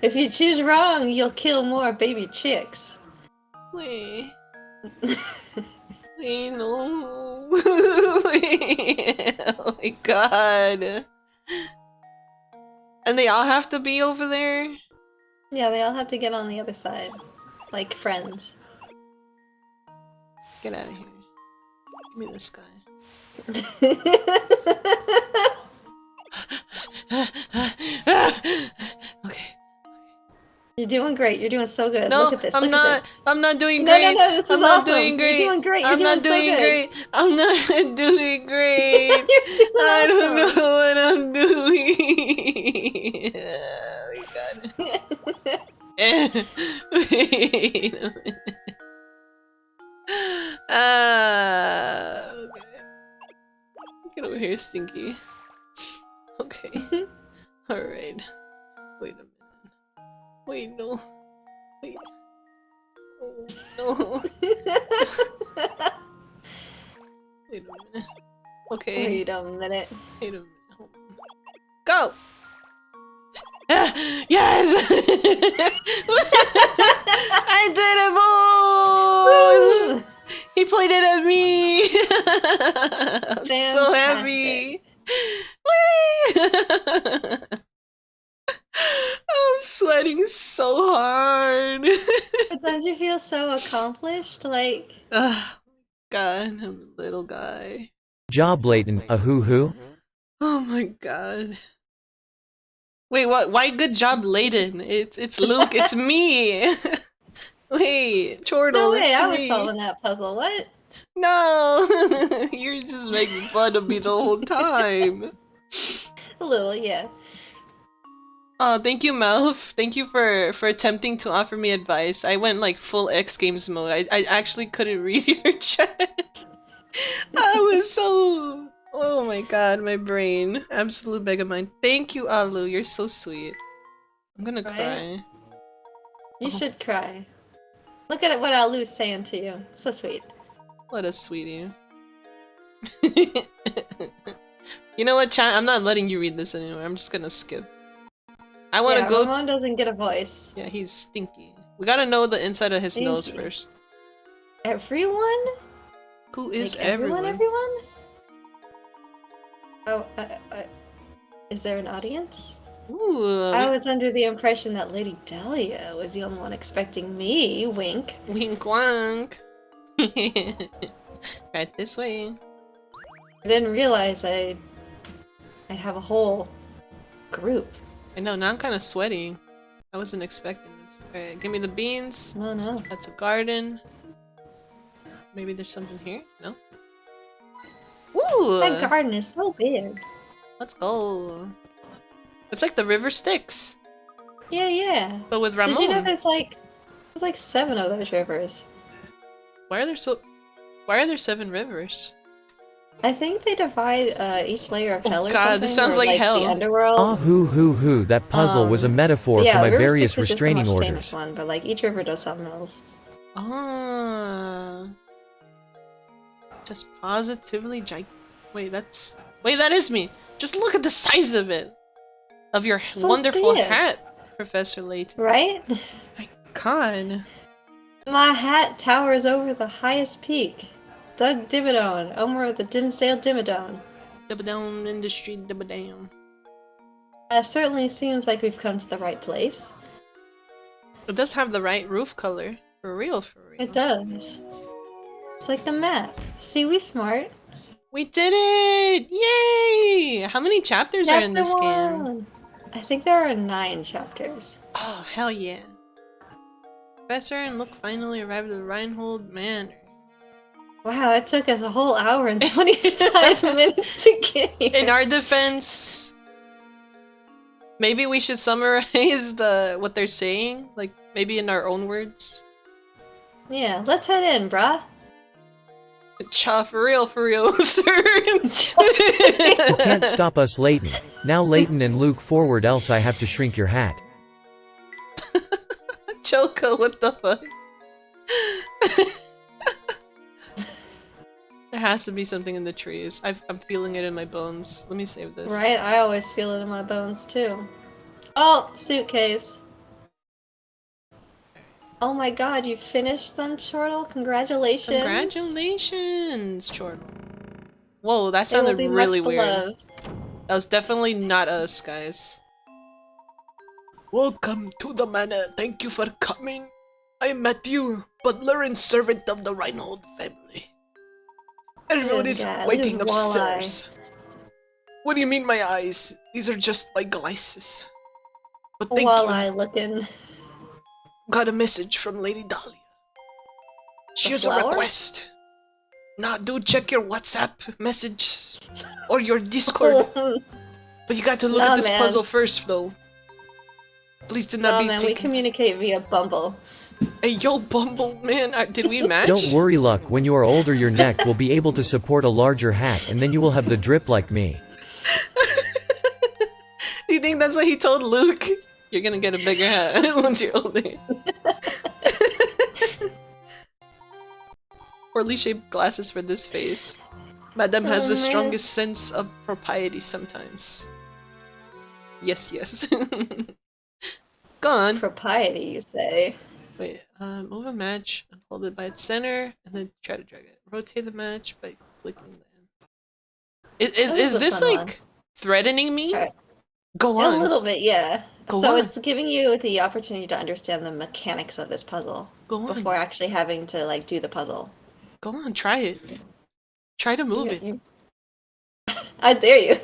If you choose wrong, you'll kill more baby chicks. Wait. Wait, no. Wait. Oh my god. And they all have to be over there? Yeah, they all have to get on the other side. Like friends. Get out of here. Give me this guy. Okay. You're doing great. You're doing so good. No, Look at this. I'm Look not. at this. I'm not doing No, great. no, this is I'm not awesome. doing great. You're doing great. You're I'm doing not so doing good. great. I'm not doing great. You're doing I don't awesome. know what I'm doing. Oh my god. Wait a minute. Okay. Get over here, Stinky. Okay. Alright. Wait a minute. Wait, no. Wait. Oh, no. Wait a minute. Okay. Wait a minute. Wait a minute. Hold on. Go! Yes! I did it, boys! He played it at me! I'm so happy! Whee! I'm sweating so hard. But don't you feel so accomplished? Like, Oh god, I'm a little guy. Job, Layton, a hoo-hoo? Oh my god. Wait, what? Why good job, Layton? It's Luke, it's me! Wait, Chortle, no way, it's I was me. solving that puzzle. What? No! You're just making fun of me the whole time. A little, yeah. Oh, thank you, Melf. Thank you for attempting to offer me advice. I went like full X Games mode. I actually couldn't read your chat. I was so... Oh my god, my brain. Absolute megamind. Thank you, Alu. You're so sweet. I'm gonna Right? cry. You should cry. Look at what Alu's saying to you. So sweet. What a sweetie. You know what, chat? I'm not letting you read this anymore. I'm just gonna skip. I wanna go- Ramon doesn't get a voice. Yeah, he's stinky. We gotta know the inside of his nose Stinky. first. Everyone? Who is Like everyone? everyone? Oh, is there an audience? Ooh, I was under the impression that Lady Dahlia was the only one expecting me, wink. wink wonk. Right this way. I didn't realize I'd have a whole group. I know, now I'm kind of sweating. I wasn't expecting this. Alright, give me the beans. No. That's a garden. Maybe there's something here? No? Ooh! That garden is so big. Let's go. It's like the river Styx, Yeah. but with Ramon. Did you know there's like 7 of those rivers? Why are there so... Why are there 7 rivers? I think they divide each layer of hell or God, something. this sounds or, like hell. The underworld. Ah hoo, that puzzle was a metaphor Yeah, for my River various Styx is just the restraining most famous orders. one, but like each river does something else. Ah. Just positively Wait, that is me! Just look at the size of it! Of your So wonderful big. hat, Professor Layton. Right? My god. My hat towers over the highest peak. Doug Dimmadome, owner of the Dimsdale Dimmadome. Dibba down in the street, dibba down. Certainly seems like we've come to the right place. It does have the right roof color. For real, for real. It does. It's like the map. See, we smart. We did it! Yay! How many chapters are in this game? 1. I think there are 9 chapters. Oh, hell yeah. Professor and Look finally arrived at Reinhold Manor. Wow, it took us a whole hour and 25 minutes to get here. In our defense, maybe we should summarize what they're saying, like maybe in our own words. Yeah, let's head in, bruh. Cha, for real, sir. You can't stop us, Layton. Now Layton and Luke forward, else I have to shrink your hat. Choco, what the fuck? There has to be something in the trees. I'm feeling it in my bones. Let me save this. Right? I always feel it in my bones, too. Oh, suitcase. Oh my god, you finished them, Chortle? Congratulations. Congratulations, Chortle. Whoa, that They will sounded be really much weird. beloved. That was definitely not us, guys. Welcome to the manor. Thank you for coming. I am Matthew, butler and servant of the Reinhold family. Everyone Good is God, waiting this is Walleye. upstairs. What do you mean my eyes? These are just my glasses. But thank Walleye you. looking. Got a message from Lady Dahlia. She The has a flower? request. Nah, dude, check your WhatsApp messages or your Discord. But you got to look Nah, at this man. puzzle first, though. Please do not No, be man, we taken. communicate via Bumble. Hey, yo, Bumble, man, did we match? Don't worry, Luck, when you are older your neck will be able to support a larger hat and then you will have the drip like me. Do you think that's what he told Luke? You're gonna get a bigger hat once you're older. Poorly shaped glasses for this face. Madame has the man. strongest sense of propriety sometimes. Yes, yes. Go on. Propriety, you say? Wait, move a match and hold it by its center, and then try to drag it. Rotate the match by clicking the end. This Is a this fun like one. threatening me? Alright. Go A on. little bit, yeah. Go So on. it's giving you the opportunity to understand the mechanics of this puzzle Go on. before actually having to like do the puzzle. Go on, try it. Try to move it. I dare you.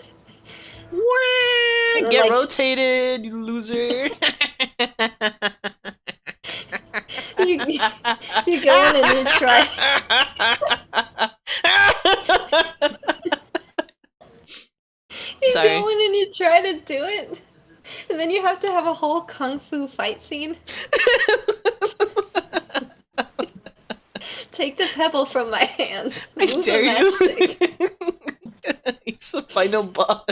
Wah! then, Get like- rotated, you loser. You go in and you try. You Sorry. go in and you try to do it, and then you have to have a whole kung fu fight scene. Take the pebble from my hand. I Move a dare matchstick. you. He's the final boss.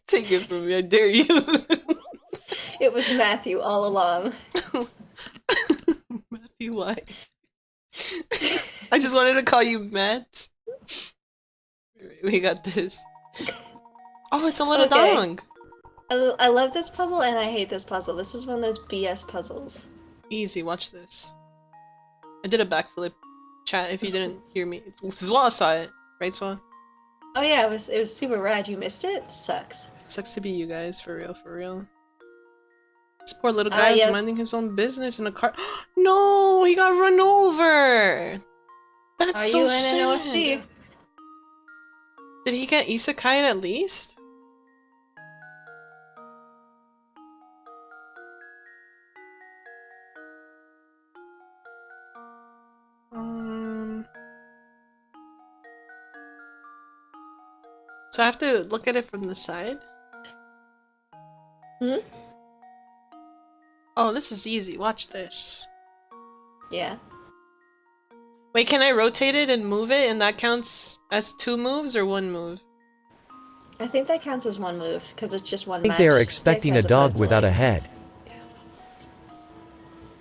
Take it from me, I dare you. It was Matthew all along. Matthew, why? I just wanted to call you Matt. We got this. Oh, it's a little Okay. dog. I love this puzzle and I hate this puzzle. This is one of those BS puzzles. Easy, watch this. I did a backflip. Chat, if you didn't hear me. Zwaa saw it. Right, Zwaa? Oh yeah, it was super rad. You missed it? Sucks. Sucks to be you guys, for real, for real. This poor little guy is yes. minding his own business in a car. No, he got run over. That's Are so you in sad. an OFG? Did he get isekai'd at least? So I have to look at it from the side? Hmm? Oh, this is easy. Watch this. Yeah. Wait, can I rotate it and move it, and that counts as 2 moves or 1 move? I think that counts as 1 move because it's just one. I think they are expecting a dog without a head.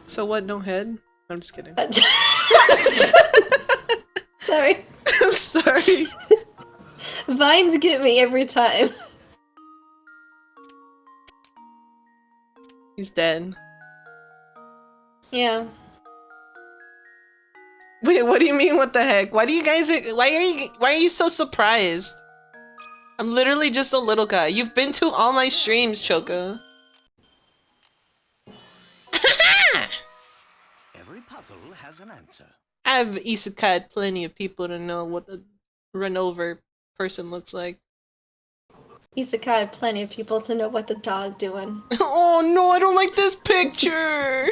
So what? No head? I'm just kidding. Sorry. I'm sorry. Vines get me every time. He's dead. Yeah. Wait, what do you mean? What the heck? Why are you so surprised? I'm literally just a little guy. You've been to all my streams, Choco. Every puzzle has an answer. I've isekai plenty of people to know what the run over person looks like. Isekai plenty of people to know what the dog doing. Oh no, I don't like this picture.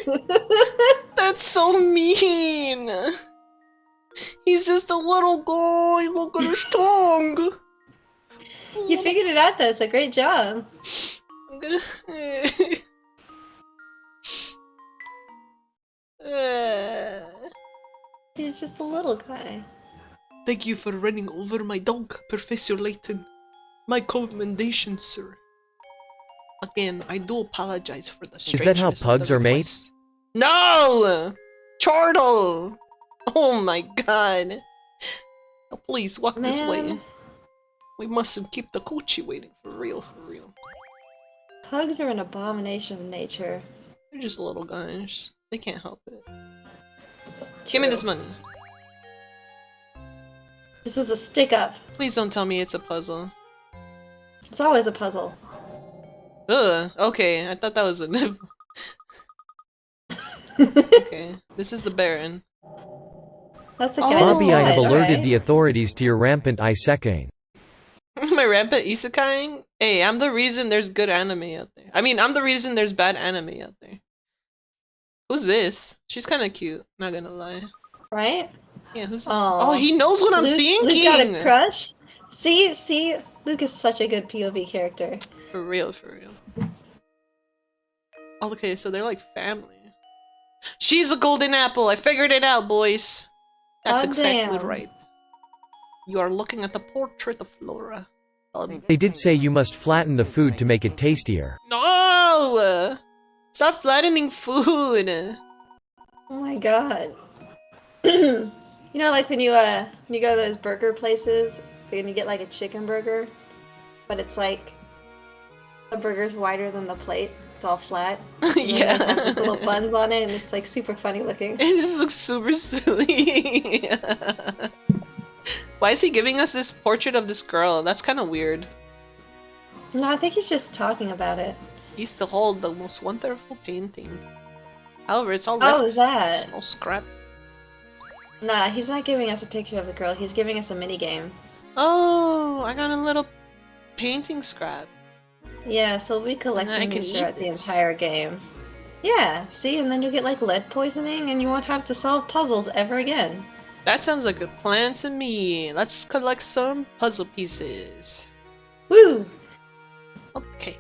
That's so mean. He's just a little guy. Look at his tongue. You figured it out though, so great job. I'm gonna... He's just a little guy. Thank you for running over my dog, Professor Layton. My commendation, sir. Again, I do apologize for the Is that how strangeness of pugs the are made? request. No! Chortle! Oh my god. Now please, walk this way. Man. We mustn't keep the coochie waiting, for real, for real. Pugs are an abomination of nature. They're just little guys. They can't help it. Give me this money. This is a stick up. Please don't tell me it's a puzzle. It's always a puzzle. Ugh, okay, I thought that was a nipple. Okay, this is the Baron. That's a guy. Bobby, I have dead, alerted right? the authorities to your rampant isekaiing. My rampant isekaiing? Hey, I'm the reason there's good anime out there. I mean, I'm the reason there's bad anime out there. Who's this? She's kind of cute, not gonna lie. Right? Yeah, who's this? Aw. Oh, he knows what I'm thinking! Luke got a crush? See? Luke is such a good POV character. For real, for real. Oh, okay, so they're like family. She's the golden apple! I figured it out, boys! That's Oh, exactly damn. right. You are looking at the portrait of Flora. They did say you must flatten the food to make it tastier. No! Stop flattening food! Oh my god. You know, like when you go to those burger places, and you get like a chicken burger, but it's like the burger's wider than the plate. It's all flat. And then Yeah. they have those little buns on it, and it's like super funny looking. It just looks super silly. Why is he giving us this portrait of this girl? That's kind of weird. No, I think he's just talking about it. He's to hold the most wonderful painting. However, it's all left. Oh, that. Small scrap. Nah, he's not giving us a picture of the girl. He's giving us a mini game. Oh, I got a little painting scrap. Yeah, so we'll be I collecting can these eat throughout the this. entire game. Yeah, see, and then you'll get like lead poisoning, and you won't have to solve puzzles ever again. That sounds like a plan to me. Let's collect some puzzle pieces. Woo! Okay.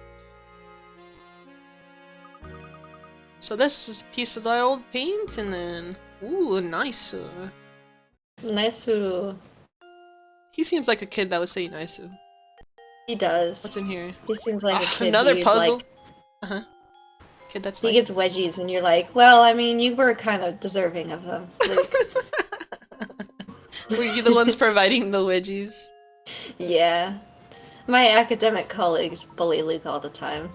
So this is a piece of the old paint, and then ooh, nice. Nice. He seems like a kid that would say nice. He does. What's in here? He seems like a kid. Another who'd, puzzle. Like, Uh-huh. Kid that's he like... gets wedgies, and you're like, well, I mean, you were kind of deserving of them. Luke. Were you the ones providing the wedgies? Yeah. My academic colleagues bully Luke all the time.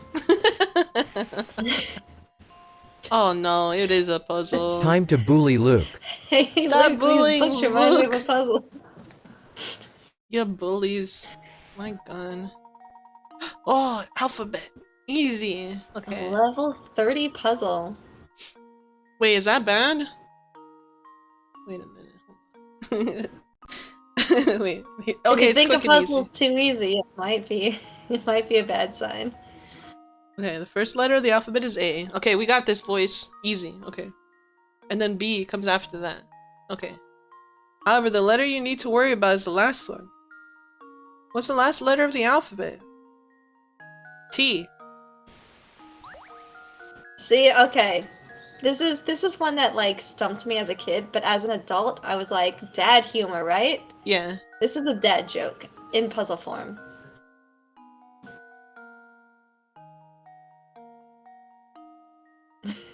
Oh no, it is a puzzle. It's time to bully Luke. Hey, Stop Luke, bullying these books remind me of Luke. a puzzle. You bullies. My god. Oh, alphabet. Easy. Okay. Level 30 puzzle. Wait, is that bad? Wait a minute. Wait. Okay, if you it's think a quick and puzzle's easy. too easy, it might be. It might be a bad sign. Okay, the first letter of the alphabet is A. Okay, we got this, boys. Easy. Okay. And then B comes after that. Okay. However, the letter you need to worry about is the last one. What's the last letter of the alphabet? T. See, okay. This is one that like stumped me as a kid, but as an adult, I was like, dad humor, right? Yeah. This is a dad joke in puzzle form.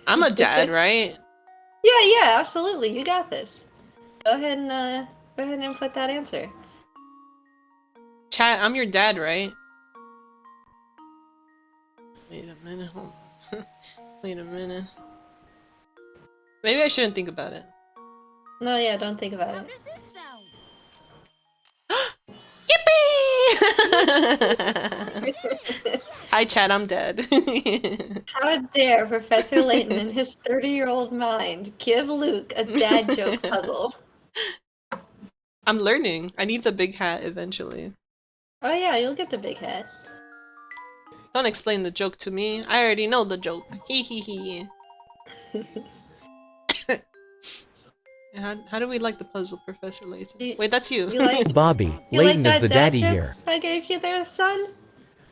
I'm a dad, right? Yeah, absolutely. You got this. Go ahead and input that answer. Chat, I'm your dad, right? Wait a minute, hold on. Wait a minute. Maybe I shouldn't think about it. No, yeah, don't think about How it. does this sound? Yippee! Hi, chat, I'm dead. How dare Professor Layton in his 30-year-old mind give Luke a dad joke puzzle? I'm learning. I need the big hat eventually. Oh yeah, you'll get the big hat. Don't explain the joke to me. I already know the joke. Hee hee hee. How do we like the puzzle, Professor Layton? Wait, that's you. You like Bobby, you like Layton is that the dad daddy joke here. I gave you there, son?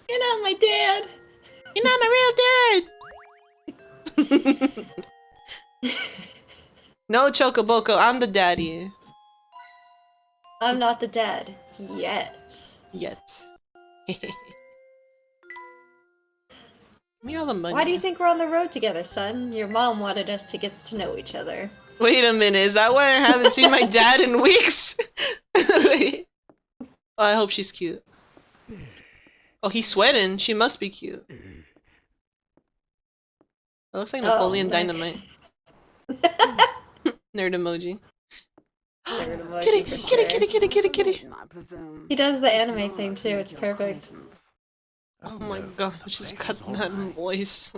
You're not my dad. You're not my real dad! No, Chocoboco, I'm the daddy. I'm not the dad yet. Yet. Give me all the money. Why do you think we're on the road together, son? Your mom wanted us to get to know each other. Wait a minute, is that why I haven't seen my dad in weeks? Wait. Oh, I hope she's cute. Oh, he's sweating. She must be cute. That looks like Napoleon look. Dynamite. Nerd emoji. Nerd emoji Kitty, for kitty, sure. kitty, kitty, kitty, kitty. He does the anime thing too, it's perfect. Oh my god, she's got that voice.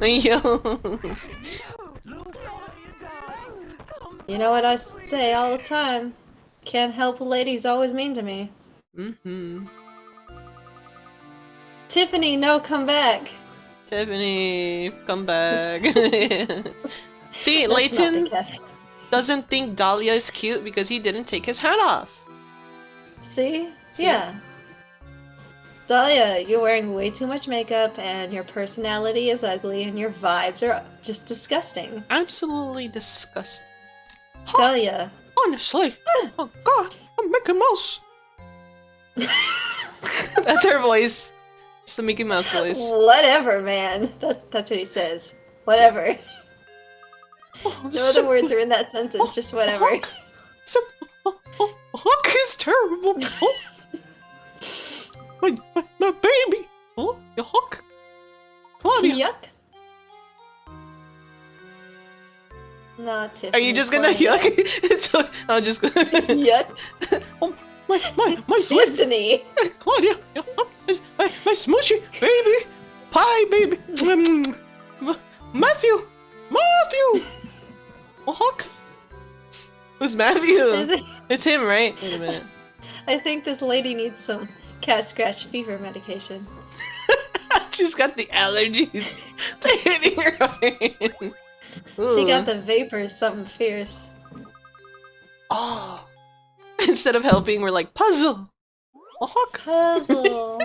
Yo. You know what I say all the time? Can't help a lady's always mean to me. Mm-hmm. Tiffany, no, come back. Tiffany, come back. See, That's not the Layton case. doesn't think Dahlia is cute because he didn't take his hat off. See? See? Yeah. Dahlia, you're wearing way too much makeup and your personality is ugly and your vibes are just disgusting. Absolutely disgusting. Dahlia. Honestly, oh god, I'm Mickey Mouse. That's her voice. It's the Mickey Mouse voice. Whatever, man. That's what he says. Whatever. Oh, No other words are in that sentence, just whatever. Huck is terrible. Oh. My baby. Oh, you Huck. Claudia. Yuck. Not Tiffany. Are you just gonna yuck? I'm just gonna Yuck. Oh, my sweet Tiffany. Claudia. My smushy baby. Pie baby. Matthew. Oh, Huck. Who's Matthew? It's him, right? Wait a minute. I think this lady needs some cat scratch fever medication. She's got the allergies. They're hitting her brain. She got the vapors, something fierce. Oh. Instead of helping, we're like, puzzle. Oh, Huck. Puzzle.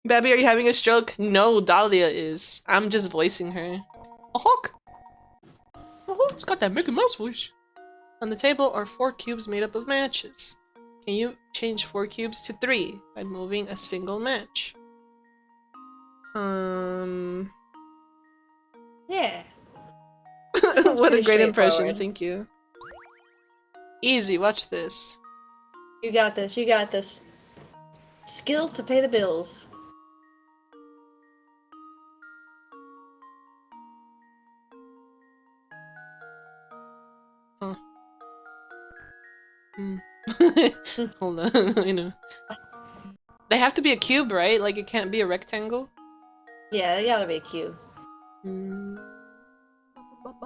Baby, are you having a stroke? No, Dahlia is. I'm just voicing her. Oh, Huck. It's got that Mickey Mouse voice. On the table are 4 cubes made up of matches. Can you change 4 cubes to 3 by moving a single match? Yeah. What a pretty great impression, straightforward. thank you. Easy, watch this. You got this, you got this. Skills to pay the bills. Huh. Hold on, I know. They have to be a cube, right? Like it can't be a rectangle? Yeah, they gotta be a cube. Hmm. Am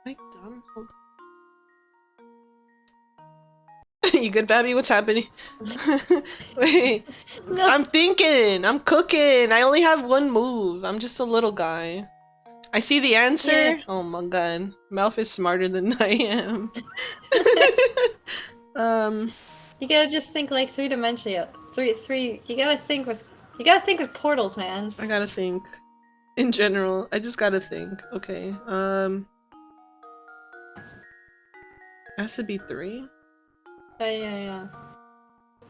I dumb? Hold on. You good, Babby? What's happening? Wait. No. I'm thinking. I'm cooking. I only have one move. I'm just a little guy. I see the answer. Yeah. Oh my god. Mouth is smarter than I am. You gotta just think like Three. You gotta think with portals, man. I gotta think. In general, I just gotta think. Okay, has to be 3? Yeah. You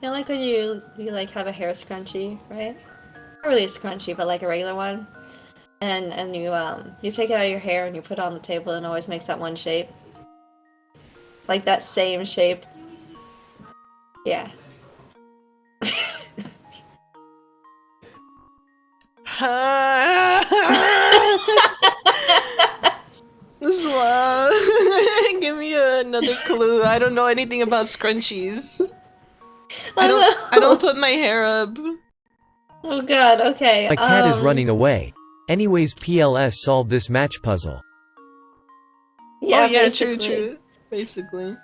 know, like when you like have a hair scrunchie, right? Not really a scrunchie, but like a regular one. And you take it out of your hair and you put it on the table and it always makes that one shape. Like that same shape. Yeah. Zwaa. Give me another clue. I don't know anything about scrunchies. I don't put my hair up. Oh god, okay. My cat is running away. Anyways, PLS solve this match puzzle. Yeah, oh yeah, basically. true. Basically.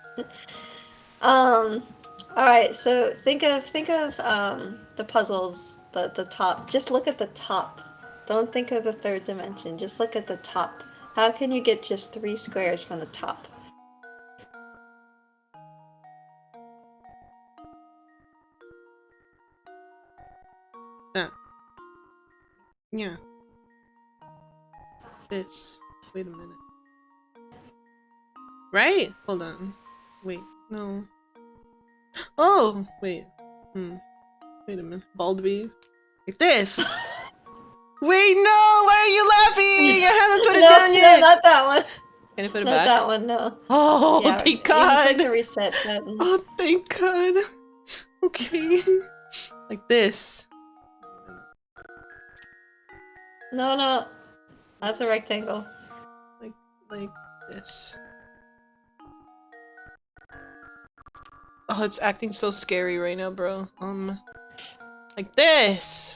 Alright, so think of the puzzles, the top. Just look at the top. Don't think of the third dimension. Just look at the top. How can you get just 3 squares from the top? Yeah. This. Wait a minute. Right? Hold on. Wait. No. Oh! Wait. Wait a minute. Bald beef. Like this! Wait, no! Why are you laughing? I haven't put it down yet! No, not that one. Can I put it Not back? that one, no. Oh, Yeah, thank you can click God! the reset button. Oh, thank God. Okay. Like this. No. That's a rectangle. Like this. Oh, it's acting so scary right now, bro. Like this.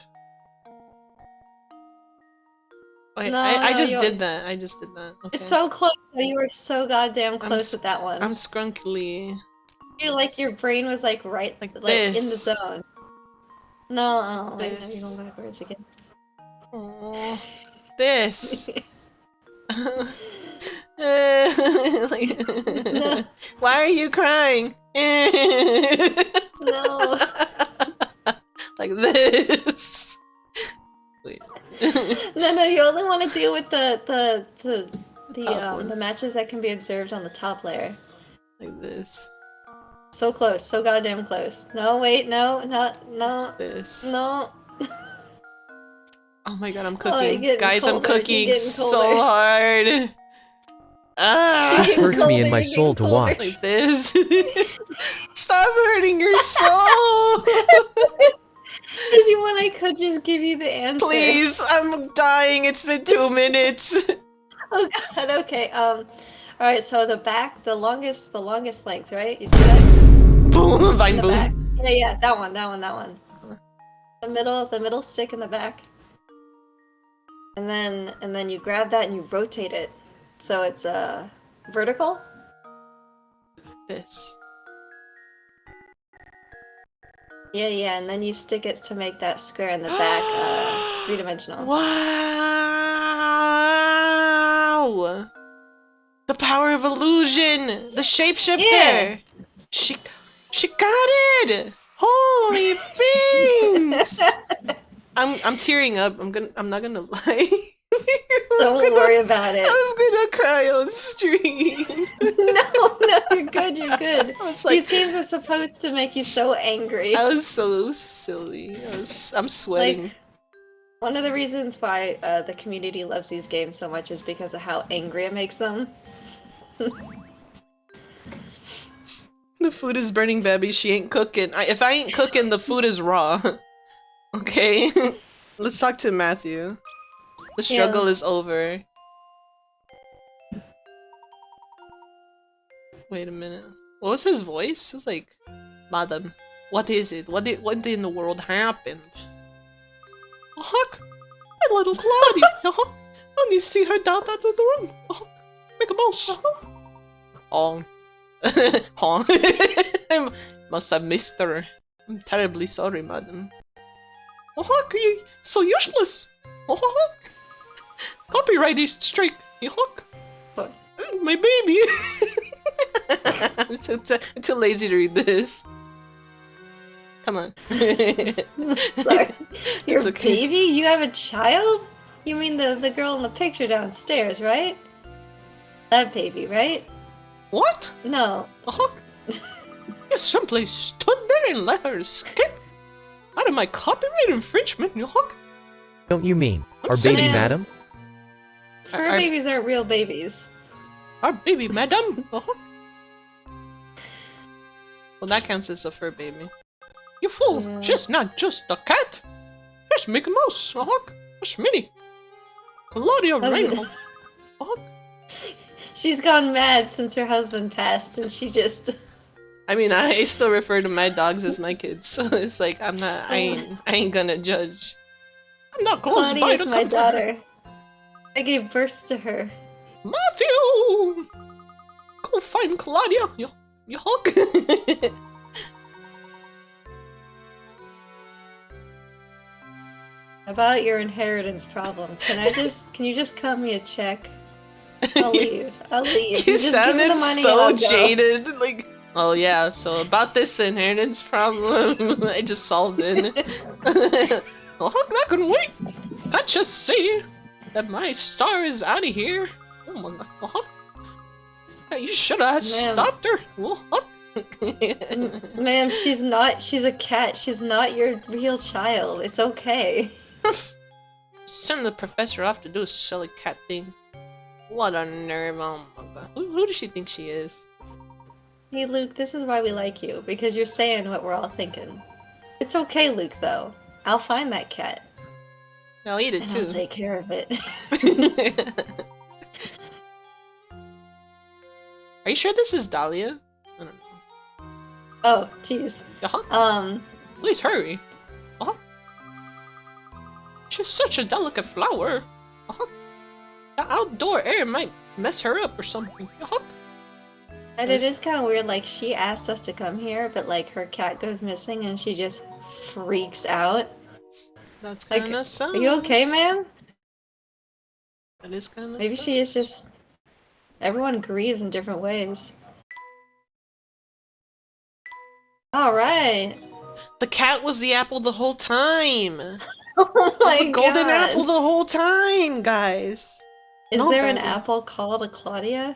Wait, I just did that. I just did that. Okay. It's so close. You were so goddamn close with that one. I'm scrunkly. You like your brain was like right, Like in this. the zone. No, oh, wait, no, This. you're going backwards again. Oh, this. No. Why are you crying? No. Like this. Wait. No, you only want to deal with the top one. the matches that can be observed on the top layer. Like this. So close, so goddamn close. No, wait, no. This. No. Oh my god, I'm Oh, cooking. you're getting Guys, I'm colder, you're cooking getting so colder. hard. Ah! This hurts me in my You're soul to getting colder. watch. Like this. Stop hurting your soul! If you want, I could just give you the answer. Please, I'm dying. It's been 2 minutes. Oh god, okay. Alright, so the back, the longest length, right? You see that? Boom, vine The boom. back. Yeah, that one. The middle stick in the back. And then you grab that and you rotate it. So it's vertical. This. Yeah, and then you stick it to make that square in the back 3-dimensional. Wow! The power of illusion! The shapeshifter! Yeah. She got it! Holy beans! I'm tearing up. I'm not gonna lie. Don't worry about it. I was gonna cry on stream. No, you're good. I was like, These games are supposed to make you so angry. I was so silly. I'm sweating. Like, one of the reasons why the community loves these games so much is because of how angry it makes them. The food is burning, baby. She ain't cooking. If I ain't cooking, the food is raw. Okay? Let's talk to Matthew. The struggle is over. Wait a minute. What was his voice? It was like, Madam, what is it? What in the world happened? Oh, Huck! My little Claudia! Oh, let me see her down out of the room! Oh, make a mouse! Oh. Oh. I must have missed her. I'm terribly sorry, madam. Oh, Huck! You so useless! Oh, Huck! Copyright strike! You Huck! My baby! I'm too lazy to read this. Come on. Sorry. Your It's okay. baby? You have a child? You mean the girl in the picture downstairs, right? That baby, right? What? No. Uh-huh. You simply stood there and let her escape out of my copyright infringement, you hawk. Don't you mean I'm our baby, saying- madam? Fur Our- babies aren't real babies. Our baby, madam. Uh-huh. Well, that counts as a fur baby. You fool! Yeah. She's not just a cat. She's Mickey Mouse, a hawk, a Minnie, Claudia That's- Rainbow, a hawk. She's gone mad since her husband passed, and she just. I mean, I still refer to my dogs as my kids, so it's like I ain't gonna judge. I'm not close by Claudia's to my comfort her. daughter. I gave birth to her. Matthew! Go find Claudia, you hawk. About your inheritance problem. Can you just cut me a check? I'll leave. I'll leave. You just give me the sounded money and so I'll go. jaded. Like, oh yeah, so about this inheritance problem, I just solved it. Well, how can I can wait? Can't you see that my star is out of here? Oh my god. Hey, you should have Ma'am. stopped her. Well, Ma'am, she's not. She's a cat. She's not your real child. It's okay. Send the professor off to do a silly cat thing. What a nerve. Oh my god. Who does she think she is? Hey, Luke, this is why we like you, because you're saying what we're all thinking. It's okay, Luke, though. I'll find that cat, I'll eat it and too. I'll take care of it. Are you sure this is Dahlia? I don't know. Oh, jeez. Uh-huh. Please hurry. Uh-huh. She's such a delicate flower. Uh-huh. The outdoor air might mess her up or something. Uh-huh. And it is kind of weird, like, she asked us to come here, but, like, her cat goes missing and she just freaks out. That's Like, kind of sus. are you okay, ma'am? That is kind of Maybe she is just... Everyone grieves in different ways. Alright. The cat was the apple the whole time. Oh my The golden god. apple the whole time, guys. Is No, there an Babi. apple called a Claudia?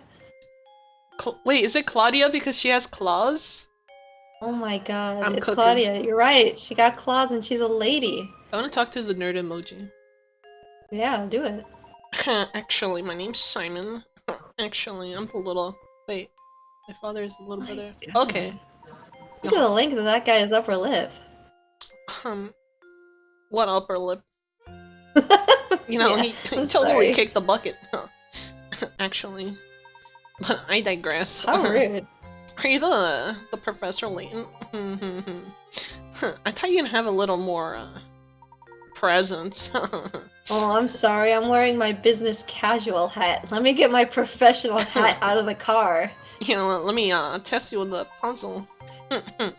Wait, is it Claudia because she has claws? Oh my god, I'm it's cooking. Claudia. You're right. She got claws and she's a lady. I want to talk to the nerd emoji. Yeah, do it. Actually, my name's Simon. Actually, I'm the little... Wait, my father is the little brother. Okay. Look at the length of that guy's upper lip. What upper lip? You know, Yeah, he I'm totally sorry. kicked the bucket. Actually. But I digress. How rude. Are you the Professor Layton? I thought you'd have a little more, presence. Oh, I'm sorry. I'm wearing my business casual hat. Let me get my professional hat out of the car. You know, let me, test you with a puzzle. It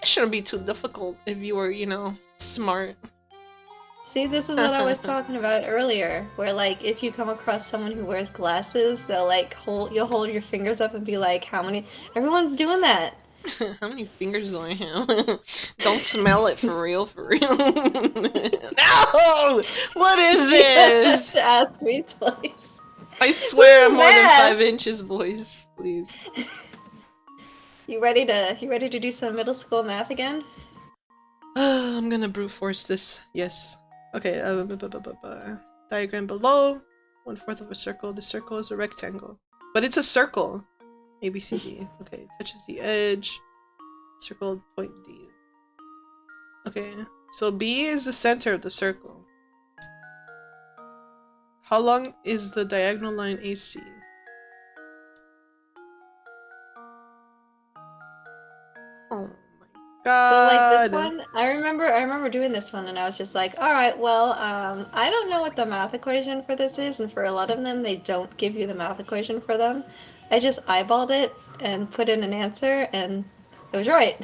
shouldn't be too difficult if you were, you know, smart. See, this is what I was talking about earlier, where, like, if you come across someone who wears glasses, they'll, like, you'll hold your fingers up and be like, how many? Everyone's doing that. How many fingers do I have? Don't smell it for real, for real. No! What is You have this? to ask me twice. I swear I'm more than Mad. 5 inches, boys. Please. You ready to do some middle school math again? I'm gonna brute force this. Yes. Okay, diagram below. 1/4 of a circle. The circle is a rectangle. But it's a circle. A, B, C, D. Okay, touches the edge. Circle point D. Okay, so B is the center of the circle. How long is the diagonal line AC? Oh my god. So like this one, I remember doing this one and I was just like, all right, well, I don't know what the math equation for this is, and for a lot of them, they don't give you the math equation for them. I just eyeballed it and put in an answer, and it was right.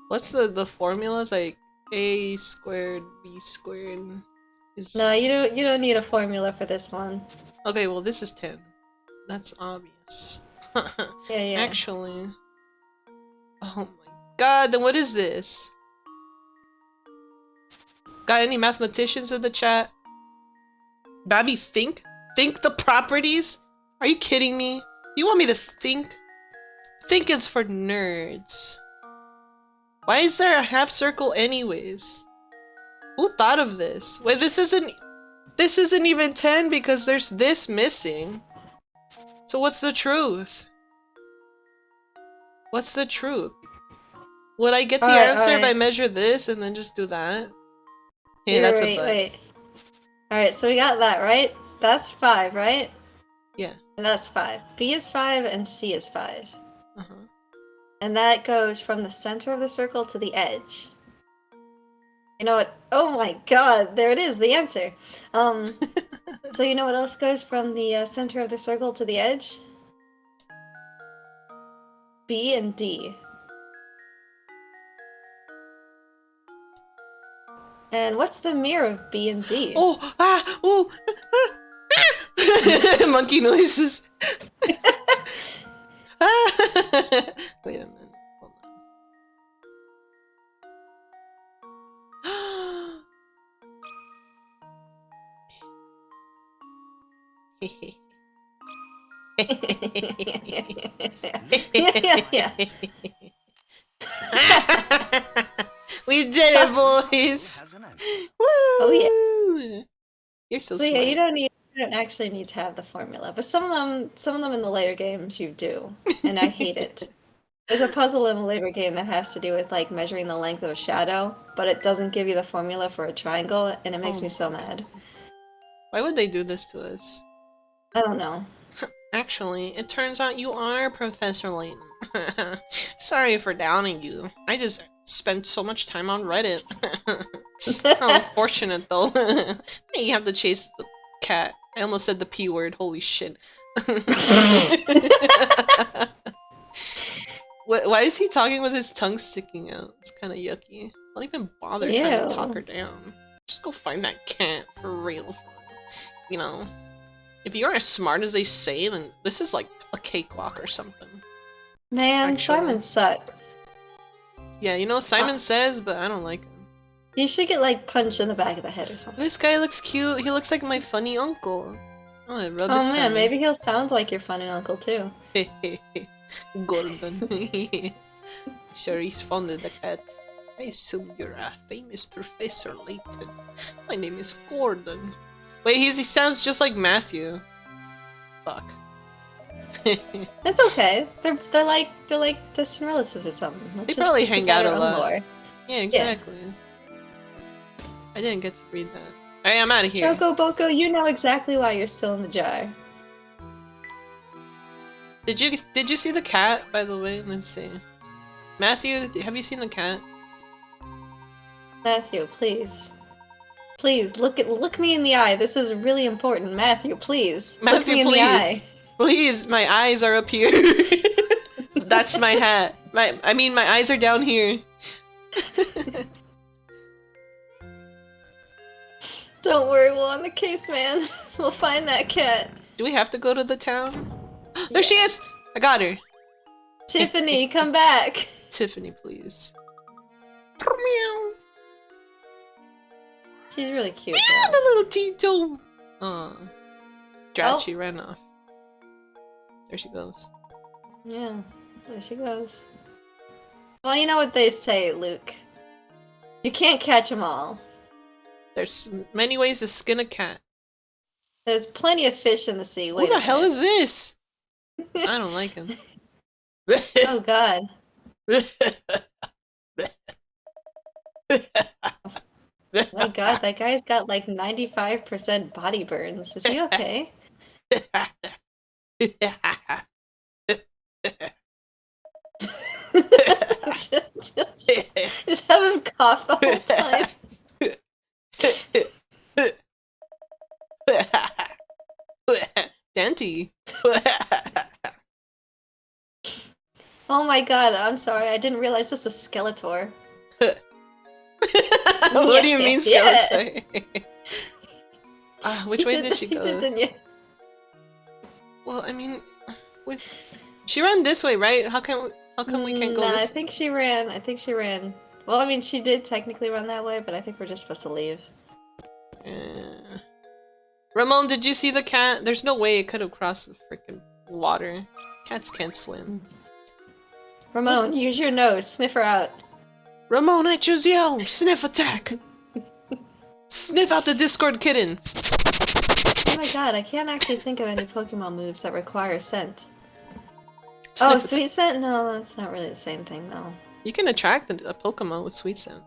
What's the formulas? Like A squared, B squared is... No, you don't need a formula for this one. Okay, well this is 10. That's obvious. Yeah, yeah. Actually... Oh my god, then what is this? Got any mathematicians in the chat? Babi, think? Think the properties? Are you kidding me? You want me to think? Think it's for nerds. Why is there a half circle anyways? Who thought of this? Wait, this isn't even 10 because there's this missing. So what's the truth? What's the truth? Would I get the answer if I measure this and then just do that? Hey, that's a butt. Wait. Alright, so we got that, right? That's 5, right? Yeah. And that's 5. B is 5 and C is 5. Uh-huh. And that goes from the center of the circle to the edge. You know what? Oh my god, there it is, the answer. So you know what else goes from the center of the circle to the edge? B and D. And what's the mirror of B and D? Oh! Ah! Oh! Monkey noises. Wait a minute. Hold Yeah. We did it, boys! Woo! Oh yeah. You're so So smart. yeah, you don't actually need to have the formula, but some of them in the later games you do, and I hate it. There's a puzzle in a later game that has to do with like measuring the length of a shadow, but it doesn't give you the formula for a triangle, and it makes me so mad. Why would they do this to us? I don't know. Actually, it turns out you are Professor Layton. Sorry for downing you. I just spent so much time on Reddit. How unfortunate, though. You have to chase the cat. I almost said the P word. Holy shit. Why is he talking with his tongue sticking out? It's kind of yucky. Don't even bother trying to talk her down. Just go find that cat for real. You know, if you are as smart as they say, then this is like a cakewalk or something. Man, Actually. Simon sucks. Yeah, you know, Simon says, but I don't like him. You should get like punched in the back of the head or something. This guy looks cute. He looks like my funny uncle. Oh, I rub Oh his man, hand. maybe he'll sound like your funny uncle too. Gordon. Sure, he's fond of the cat. I assume you're a famous Professor Layton. My name is Gordon. Wait, he sounds just like Matthew. Fuck. It's okay. They're like distant relatives or something. They probably hang out a lot. Lore. Yeah, exactly. I didn't get to read that. Alright, I'm out of here. Choco Boko, you know exactly why you're still in the jar. Did you see the cat, by the way? Let's see. Matthew, have you seen the cat? Matthew, please. Please, look me in the eye. This is really important. Matthew, please. Matthew, look me in please. the eye. Please, my eyes are up here. That's my hat. My eyes are down here. Don't worry, we'll on the case, man. We'll find that cat. Do we have to go to the town? There she is! I got her. Tiffany, come back. Tiffany, please. Meow. She's really cute. Meow, the little Tito. Drat, Oh. she ran off. There she goes. Yeah, there she goes. Well, you know what they say, Luke. You can't catch them all. There's many ways to skin a cat. There's plenty of fish in the sea. Who the hell is this? I don't like him. Oh god. My god, that guy's got like 95% body burns. Is he okay? just have him cough the whole time. Dante. Oh my god, I'm sorry. I didn't realize this was Skeletor. What do you mean, Yeah. Skeletor? Which way did she go? Didn't you? Well, I mean, she ran this way, right? How can How come we can't go Nah, this? I think she ran. I think she ran. Well, I mean, she did technically run that way, but I think we're just supposed to leave. Ramon, did you see the cat? There's no way it could have crossed the freaking water. Cats can't swim. Ramon, use your nose. Sniff her out. Ramon, I choose you! Sniff attack! Sniff out the Discord kitten! Oh my god, I can't actually think of any Pokemon moves that require scent. Sniff Oh, attack. sweet scent? No, that's not really the same thing, though. You can attract a Pokemon with sweet scent.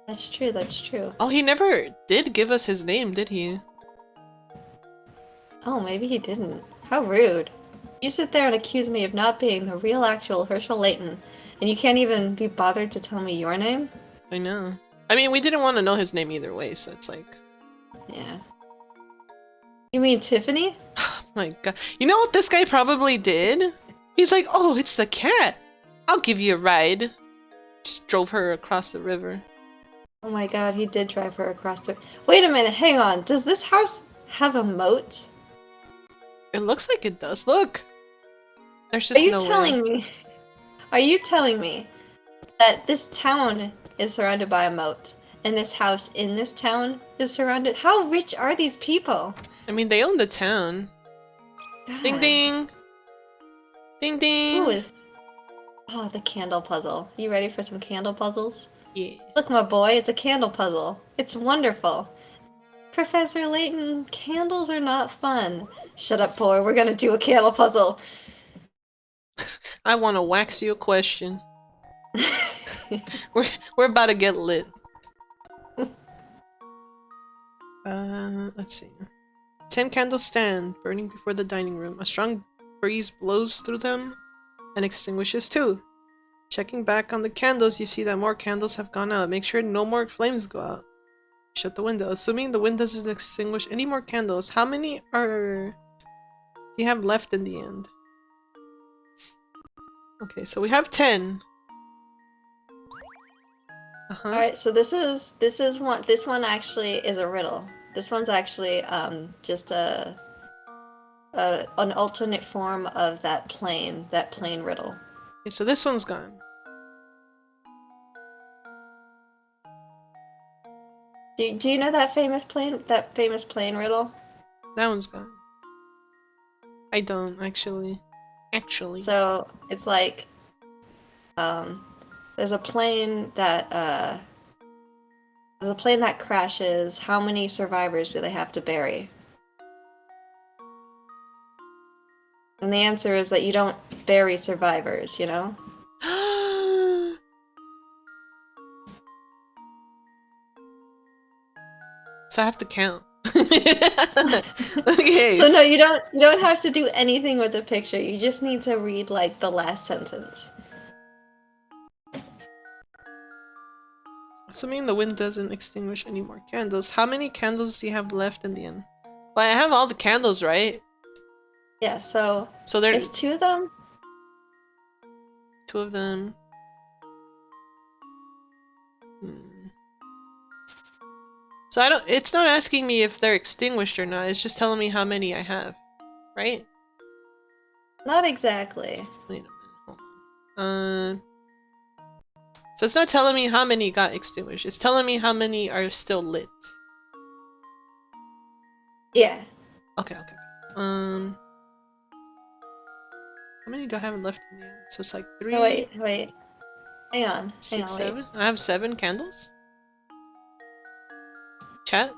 That's true, that's true. Oh, he never did give us his name, did he? Oh, maybe he didn't. How rude. You sit there and accuse me of not being the real actual Herschel Layton, and you can't even be bothered to tell me your name? I know. I mean, we didn't want to know his name either way, so it's like... Yeah. You mean Tiffany? Oh my god. You know what this guy probably did? He's like, oh, it's the cat! I'll give you a ride. Just drove her across the river. Oh my god, he did drive her across the... Wait a minute, hang on. Does this house have a moat? It looks like it does. Look! There's Are just you no telling way. me... Are you telling me that this town is surrounded by a moat, and this house in this town is surrounded... How rich are these people? I mean, they own the town. Ding God. ding! Ding ding! Ooh, oh, the candle puzzle. You ready for some candle puzzles? Yeah. Look, my boy, it's a candle puzzle. It's wonderful. Professor Layton, candles are not fun. Shut up, boy. We're gonna do a candle puzzle. I want to wax you a question. We're about to get lit. Let's see. 10 candles stand, burning before the dining room. A strong breeze blows through them and extinguishes two. Checking back on the candles, you see that more candles have gone out. Make sure no more flames go out. Shut the window. Assuming the wind doesn't extinguish any more candles, how many do you have left in the end? Okay, so we have 10. Alright, so this one actually is a riddle. This one's actually just an alternate form of that plane riddle. Okay, so this one's gone. Do you know that famous plane riddle? That one's gone. I don't actually. So it's like there's a plane that crashes. How many survivors do they have to bury? And the answer is that you don't bury survivors, you know? So I have to count. Okay. So no, you don't have to do anything with the picture. You just need to read like the last sentence. Assuming the wind doesn't extinguish any more candles, how many candles do you have left in the end? Well, I have all the candles, right? Yeah, so there if two of them. Two of them. So it's not asking me if they're extinguished or not, it's just telling me how many I have. Right? Not exactly. Wait a minute, hold on. So it's not telling me how many got extinguished, it's telling me how many are still lit. Yeah. Okay. How many do I have left in the end? So it's like 3. Oh, wait. Hang on. 6, 7. I have 7 candles. Chat?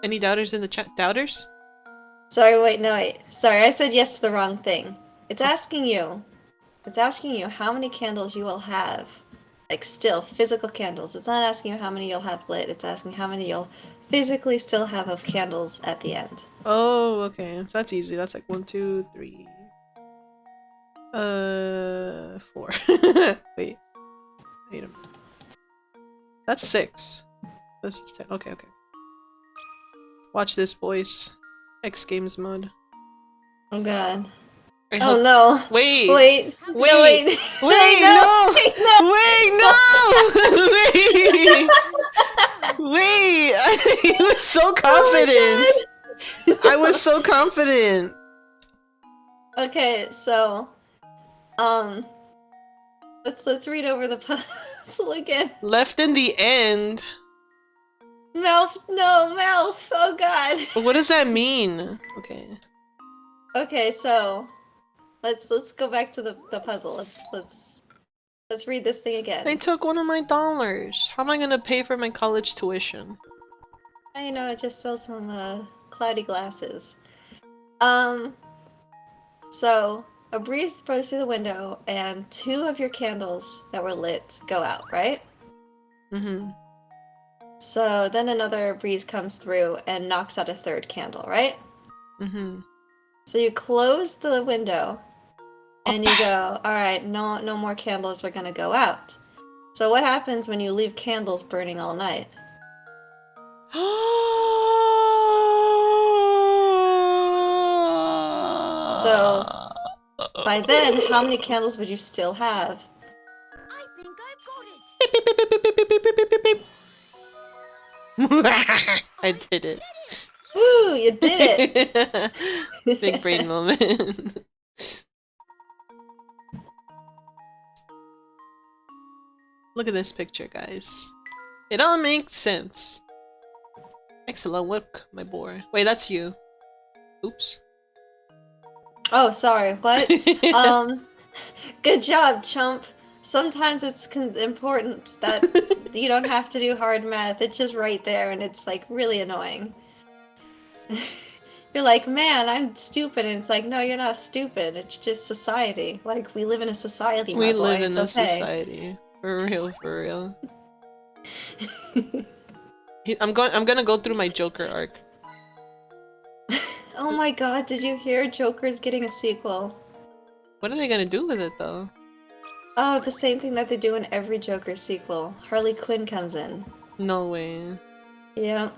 Any doubters in the chat? Doubters? Sorry, I said yes to the wrong thing. It's asking you how many candles you will have. Like, still, physical candles. It's not asking you how many you'll have lit. It's asking how many you'll physically still have of candles at the end. Oh, okay. So that's easy. That's like 1, 2, 3. 4. Wait a minute. That's 6. This is 10. Okay. Watch this, boys. X Games mode. Oh god. Oh no. Wait. No, Wait, no! Wait! I was so confident! I was so confident! Okay, so, Let's read over the puzzle again. Left in the end. Melf, no, Melf. Oh God. What does that mean? Okay. Okay, so let's go back to the puzzle. Let's read this thing again. They took one of my dollars. How am I gonna pay for my college tuition? I know, just sell some cloudy glasses. So a breeze blows through the window, and 2 of your candles that were lit go out, right? Mm-hmm. So then another breeze comes through and knocks out a 3rd candle, right? Mm-hmm. So you close the window, and you go, all right, no more candles are gonna go out. So what happens when you leave candles burning all night? So by then, how many candles would you still have? I think I've got it. I did it. Woo, you did it! Big brain moment. Look at this picture, guys. It all makes sense. Excellent work, my boy. Wait, that's you. Oops. Oh, sorry, what? Good job, chump. Sometimes it's important that you don't have to do hard math. It's just right there, and it's like really annoying. You're like, man, I'm stupid, and it's like, no, you're not stupid. It's just society. Like, we live in a society, my We boy. live in a It's okay. society. For real, for real. I'm gonna go through my Joker arc. Oh my god, did you hear Joker's getting a sequel? What are they gonna do with it though? Oh, the same thing that they do in every Joker sequel. Harley Quinn comes in. No way. Yeah.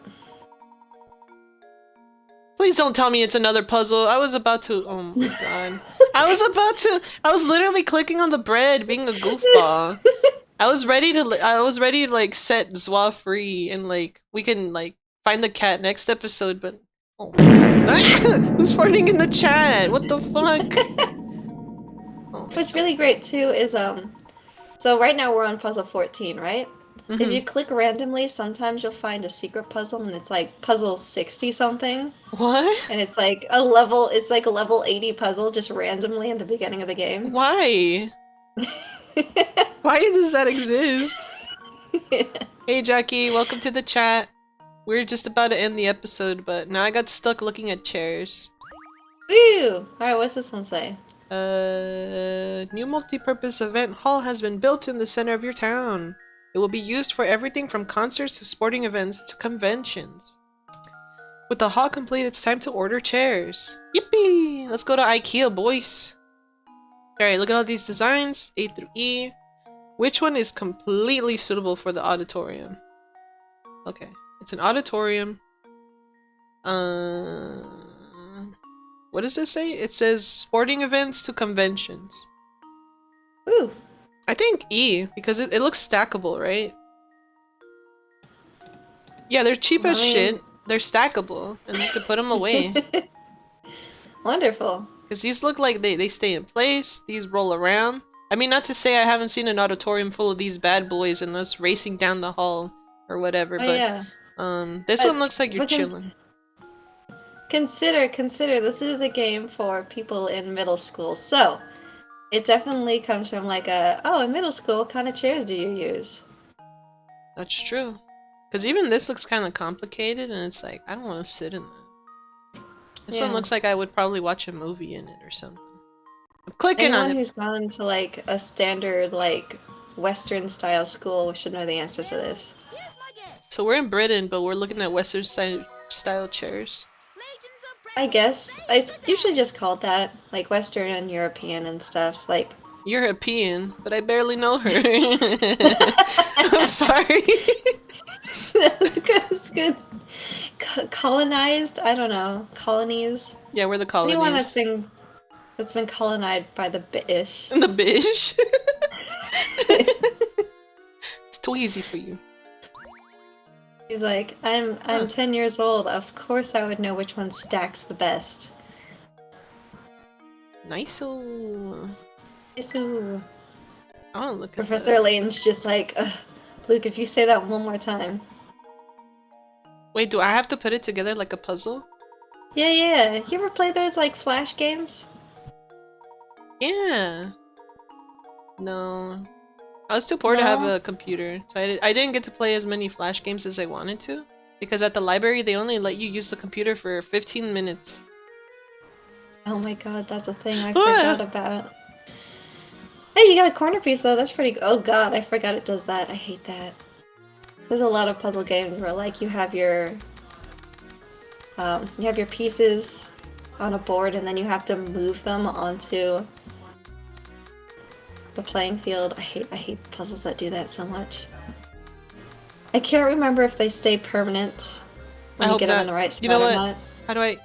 Please don't tell me it's another puzzle. I was about to. Oh my god. I was literally clicking on the bread, being a goofball. I was ready to like set Zwaa free and like we can like find the cat next episode, but oh. Who's farting in the chat? What the fuck? Oh What's really great too is so right now we're on puzzle 14, right? If you click randomly, sometimes you'll find a secret puzzle and it's like puzzle 60 something. What? And it's like a level 80 puzzle just randomly in the beginning of the game. Why? Why does that exist? Hey Jackie, welcome to the chat. We're just about to end the episode, but now I got stuck looking at chairs. Woo! Alright, what's this one say? New multi-purpose event hall has been built in the center of your town. It will be used for everything from concerts to sporting events to conventions. With the hall complete, it's time to order chairs. Yippee! Let's go to IKEA, boys. Alright, look at all these designs, A through E. Which one is completely suitable for the auditorium? Okay, it's an auditorium. What does it say? It says sporting events to conventions. Ooh. I think E, because it looks stackable, right? Yeah, they're cheap as shit. They're stackable, and you can put them away. Wonderful. Because these look like they stay in place, these roll around. I mean, not to say I haven't seen an auditorium full of these bad boys and us racing down the hall or whatever, but yeah. this one looks like you're chilling. Consider, this is a game for people in middle school, so it definitely comes from like in middle school, what kind of chairs do you use? That's true. Because even this looks kind of complicated, and it's like, I don't want to sit in that. This one looks like I would probably watch a movie in it or something. I'm clicking on it. Anyone who's gone to like a standard like Western style school should know the answer to this. So we're in Britain, but we're looking at Western style chairs. I guess it's usually just called that, like Western and European and stuff. Like European, but I barely know her. I'm sorry. That's good. It's good. Colonized? I don't know. Colonies? Yeah, we're the colonies. Anyone that's been colonized by the British. The Bish? It's too easy for you. He's like, I'm 10 years old. Of course I would know which one stacks the best. Nice. Ooh. I want to look at Professor Layton's just like, ugh, Luke, if you say that one more time. Wait, do I have to put it together like a puzzle? Yeah, yeah. You ever play those like Flash games? Yeah. No. I was too poor to have a computer, so I didn't get to play as many Flash games as I wanted to. Because at the library, they only let you use the computer for 15 minutes. Oh my god, that's a thing I forgot about. Hey, you got a corner piece though, that's pretty good. Oh god, I forgot it does that. I hate that. There's a lot of puzzle games where like you have your pieces on a board and then you have to move them onto the playing field. I hate puzzles that do that so much. I can't remember if they stay permanent when you get them in the right spot or not. How do I...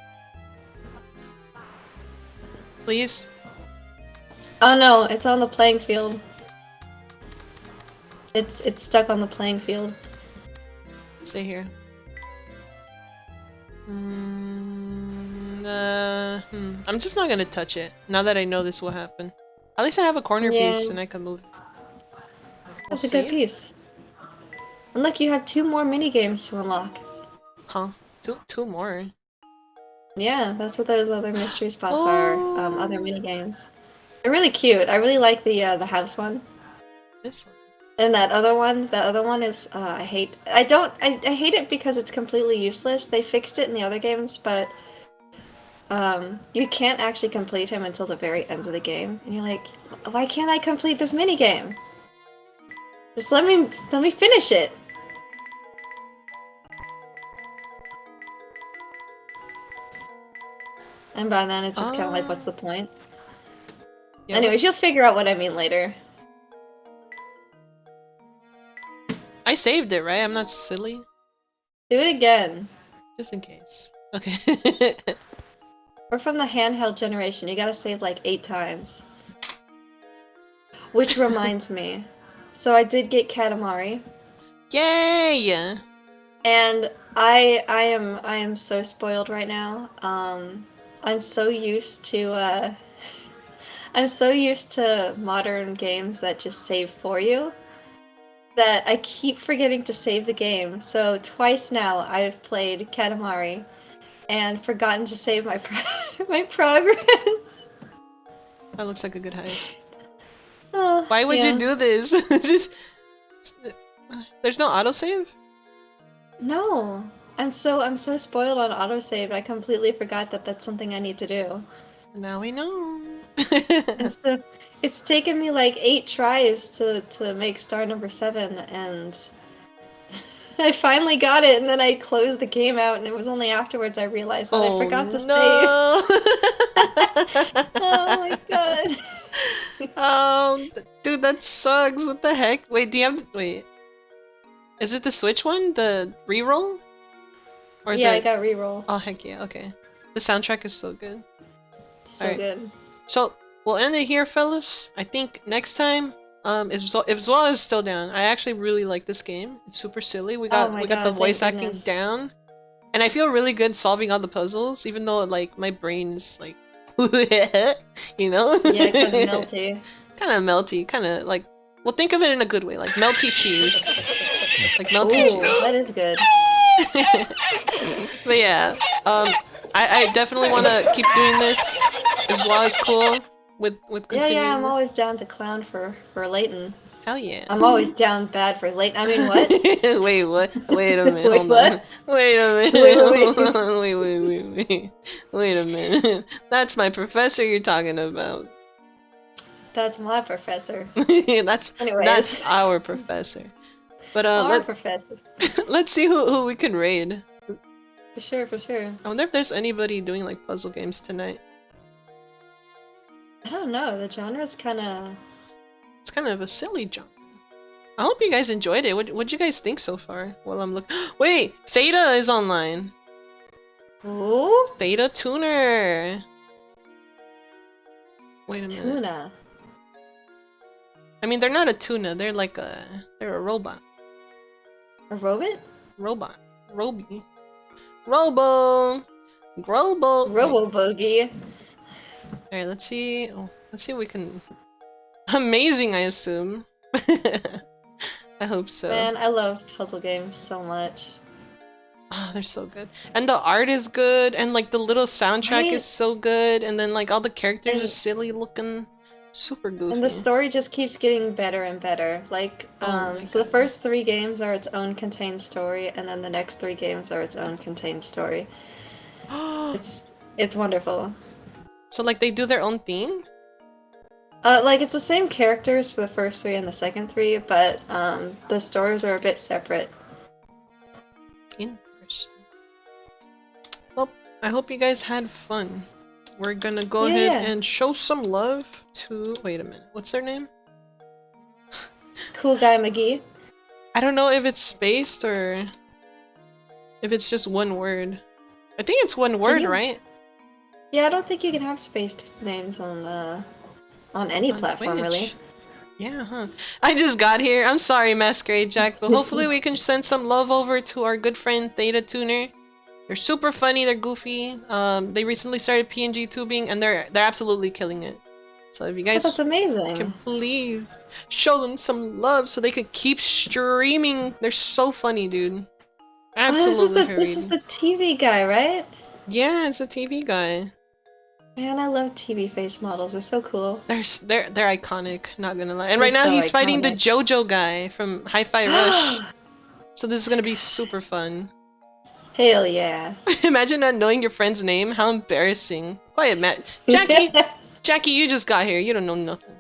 Please? Oh no, it's on the playing field. It's stuck on the playing field. Stay here. I'm just not gonna touch it, now that I know this will happen. At least I have a corner piece and I can move. That's a good piece. And look, you have 2 more mini games to unlock. Huh? Two more? Yeah, that's what those other mystery spots are. Other mini games. They're really cute. I really like the house one. This one. And that other one, is I hate it because it's completely useless. They fixed it in the other games, but you can't actually complete him until the very end of the game. And you're like, why can't I complete this mini game? Just let me finish it. And by then it's just kind of like, what's the point? Yeah, anyways, you'll figure out what I mean later. I saved it, right? I'm not silly. Do it again. Just in case. Okay. We're from the handheld generation. You gotta save like 8 times. Which reminds me. So I did get Katamari. Yay! And I am so spoiled right now. I'm so used to modern games that just save for you that I keep forgetting to save the game. So twice now I've played Katamari and forgotten to save my my progress. That looks like a good hide. Oh, why would you do this? There's no autosave? No. I'm so spoiled on autosave. I completely forgot that that's something I need to do. Now we know. It's taken me like 8 tries to make star number 7, and I finally got it, and then I closed the game out, and it was only afterwards I realized that I forgot to save. Oh my god. Dude, that sucks. What the heck? Wait, do you have... Wait. Is it the Switch one? The reroll? Or is I got reroll. Oh, heck yeah, okay. The soundtrack is so good. So good. So, we'll end it here, fellas. I think next time, if Zwaa is still down, I actually really like this game. It's super silly. We got the voice acting down. And I feel really good solving all the puzzles, even though, like, my brain is, like, you know? Yeah, kind of melty. Kind of melty, kind of, like, well, think of it in a good way, like melty cheese. Like melty cheese. That is good. But yeah, I definitely want to keep doing this. If Zwaa is cool with continuing. Yeah, I'm always down to clown for Layton. Hell yeah. I'm always down bad for Layton. I mean, what? Wait, what? Wait a minute. Wait, hold what? on. Wait a minute. Wait a minute. That's my professor you're talking about. That's my professor. That's our professor. But professor. Let's see who we can raid. For sure, for sure. I wonder if there's anybody doing like puzzle games tonight. I don't know. The genre's kind of... It's kind of a silly genre. I hope you guys enjoyed it. What'd you guys think so far? Well, I'm looking. Wait, Theta is online. Ooh. Theta Tuner. Wait a minute. Tuna. I mean, they're not a tuna. They're like they're a robot. A robot? Robot. Roby. Robo. Robo bogey. Alright, let's see. Oh, let's see if we can Amazing, I assume. I hope so. Man, I love puzzle games so much. Oh, they're so good. And the art is good, and like the little soundtrack Right? is so good, and then like all the characters are And- silly looking. Super goofy. And the story just keeps getting better and better. Like, Oh my so the God. first 3 games are its own contained story, and then the next 3 games are its own contained story. It's wonderful. So like they do their own theme? Like it's the same characters for the first 3 and the second 3, but the stories are a bit separate. Interesting. Well, I hope you guys had fun. We're gonna go Yeah, ahead yeah. and show some love to... Wait a minute. What's their name? Cool Guy McGee. I don't know if it's spaced or if it's just one word. I think it's one word, you- right? Yeah, I don't think you can have spaced names on any On platform, Twitch. really. Yeah, huh. I just got here. I'm sorry, Masquerade Jack, but hopefully we can send some love over to our good friend Theta Tuner. They're super funny, they're goofy. They recently started PNG tubing and they're absolutely killing it. So if you Oh, guys that's amazing. can please show them some love so they could keep streaming. They're so funny, dude. Absolutely This is the TV guy, right? Yeah, it's a TV guy. Man, I love TV face models. They're so cool. They're iconic, not gonna lie. And They're right now so he's fighting the iconic. JoJo guy from Hi-Fi Rush. So this is gonna be super fun. Hell yeah. Imagine not knowing your friend's name. How embarrassing. Quiet, Matt. Jackie! Jackie, you just got here. You don't know nothing.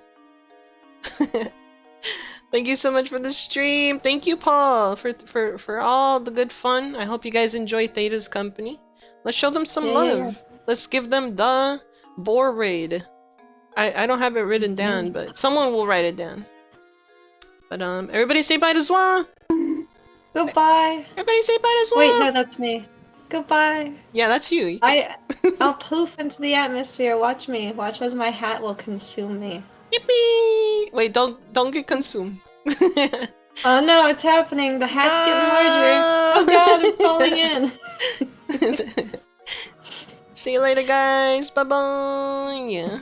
Thank you so much for the stream. Thank you, Paul, for all the good fun. I hope you guys enjoy Theta's company. Let's show them some love. Yeah. Let's give them the boar raid. I don't have it written down, but someone will write it down. But everybody say bye to Zwaa. Goodbye. Everybody say bye to Zwaa. Wait, no, that's me. Goodbye. Yeah, that's you. I'll poof into the atmosphere. Watch me. Watch as my hat will consume me. Yippee! Wait, don't get consumed. Oh no, it's happening. The hat's getting larger. Oh god, I'm falling in. See you later, guys. Bye bye. Yeah.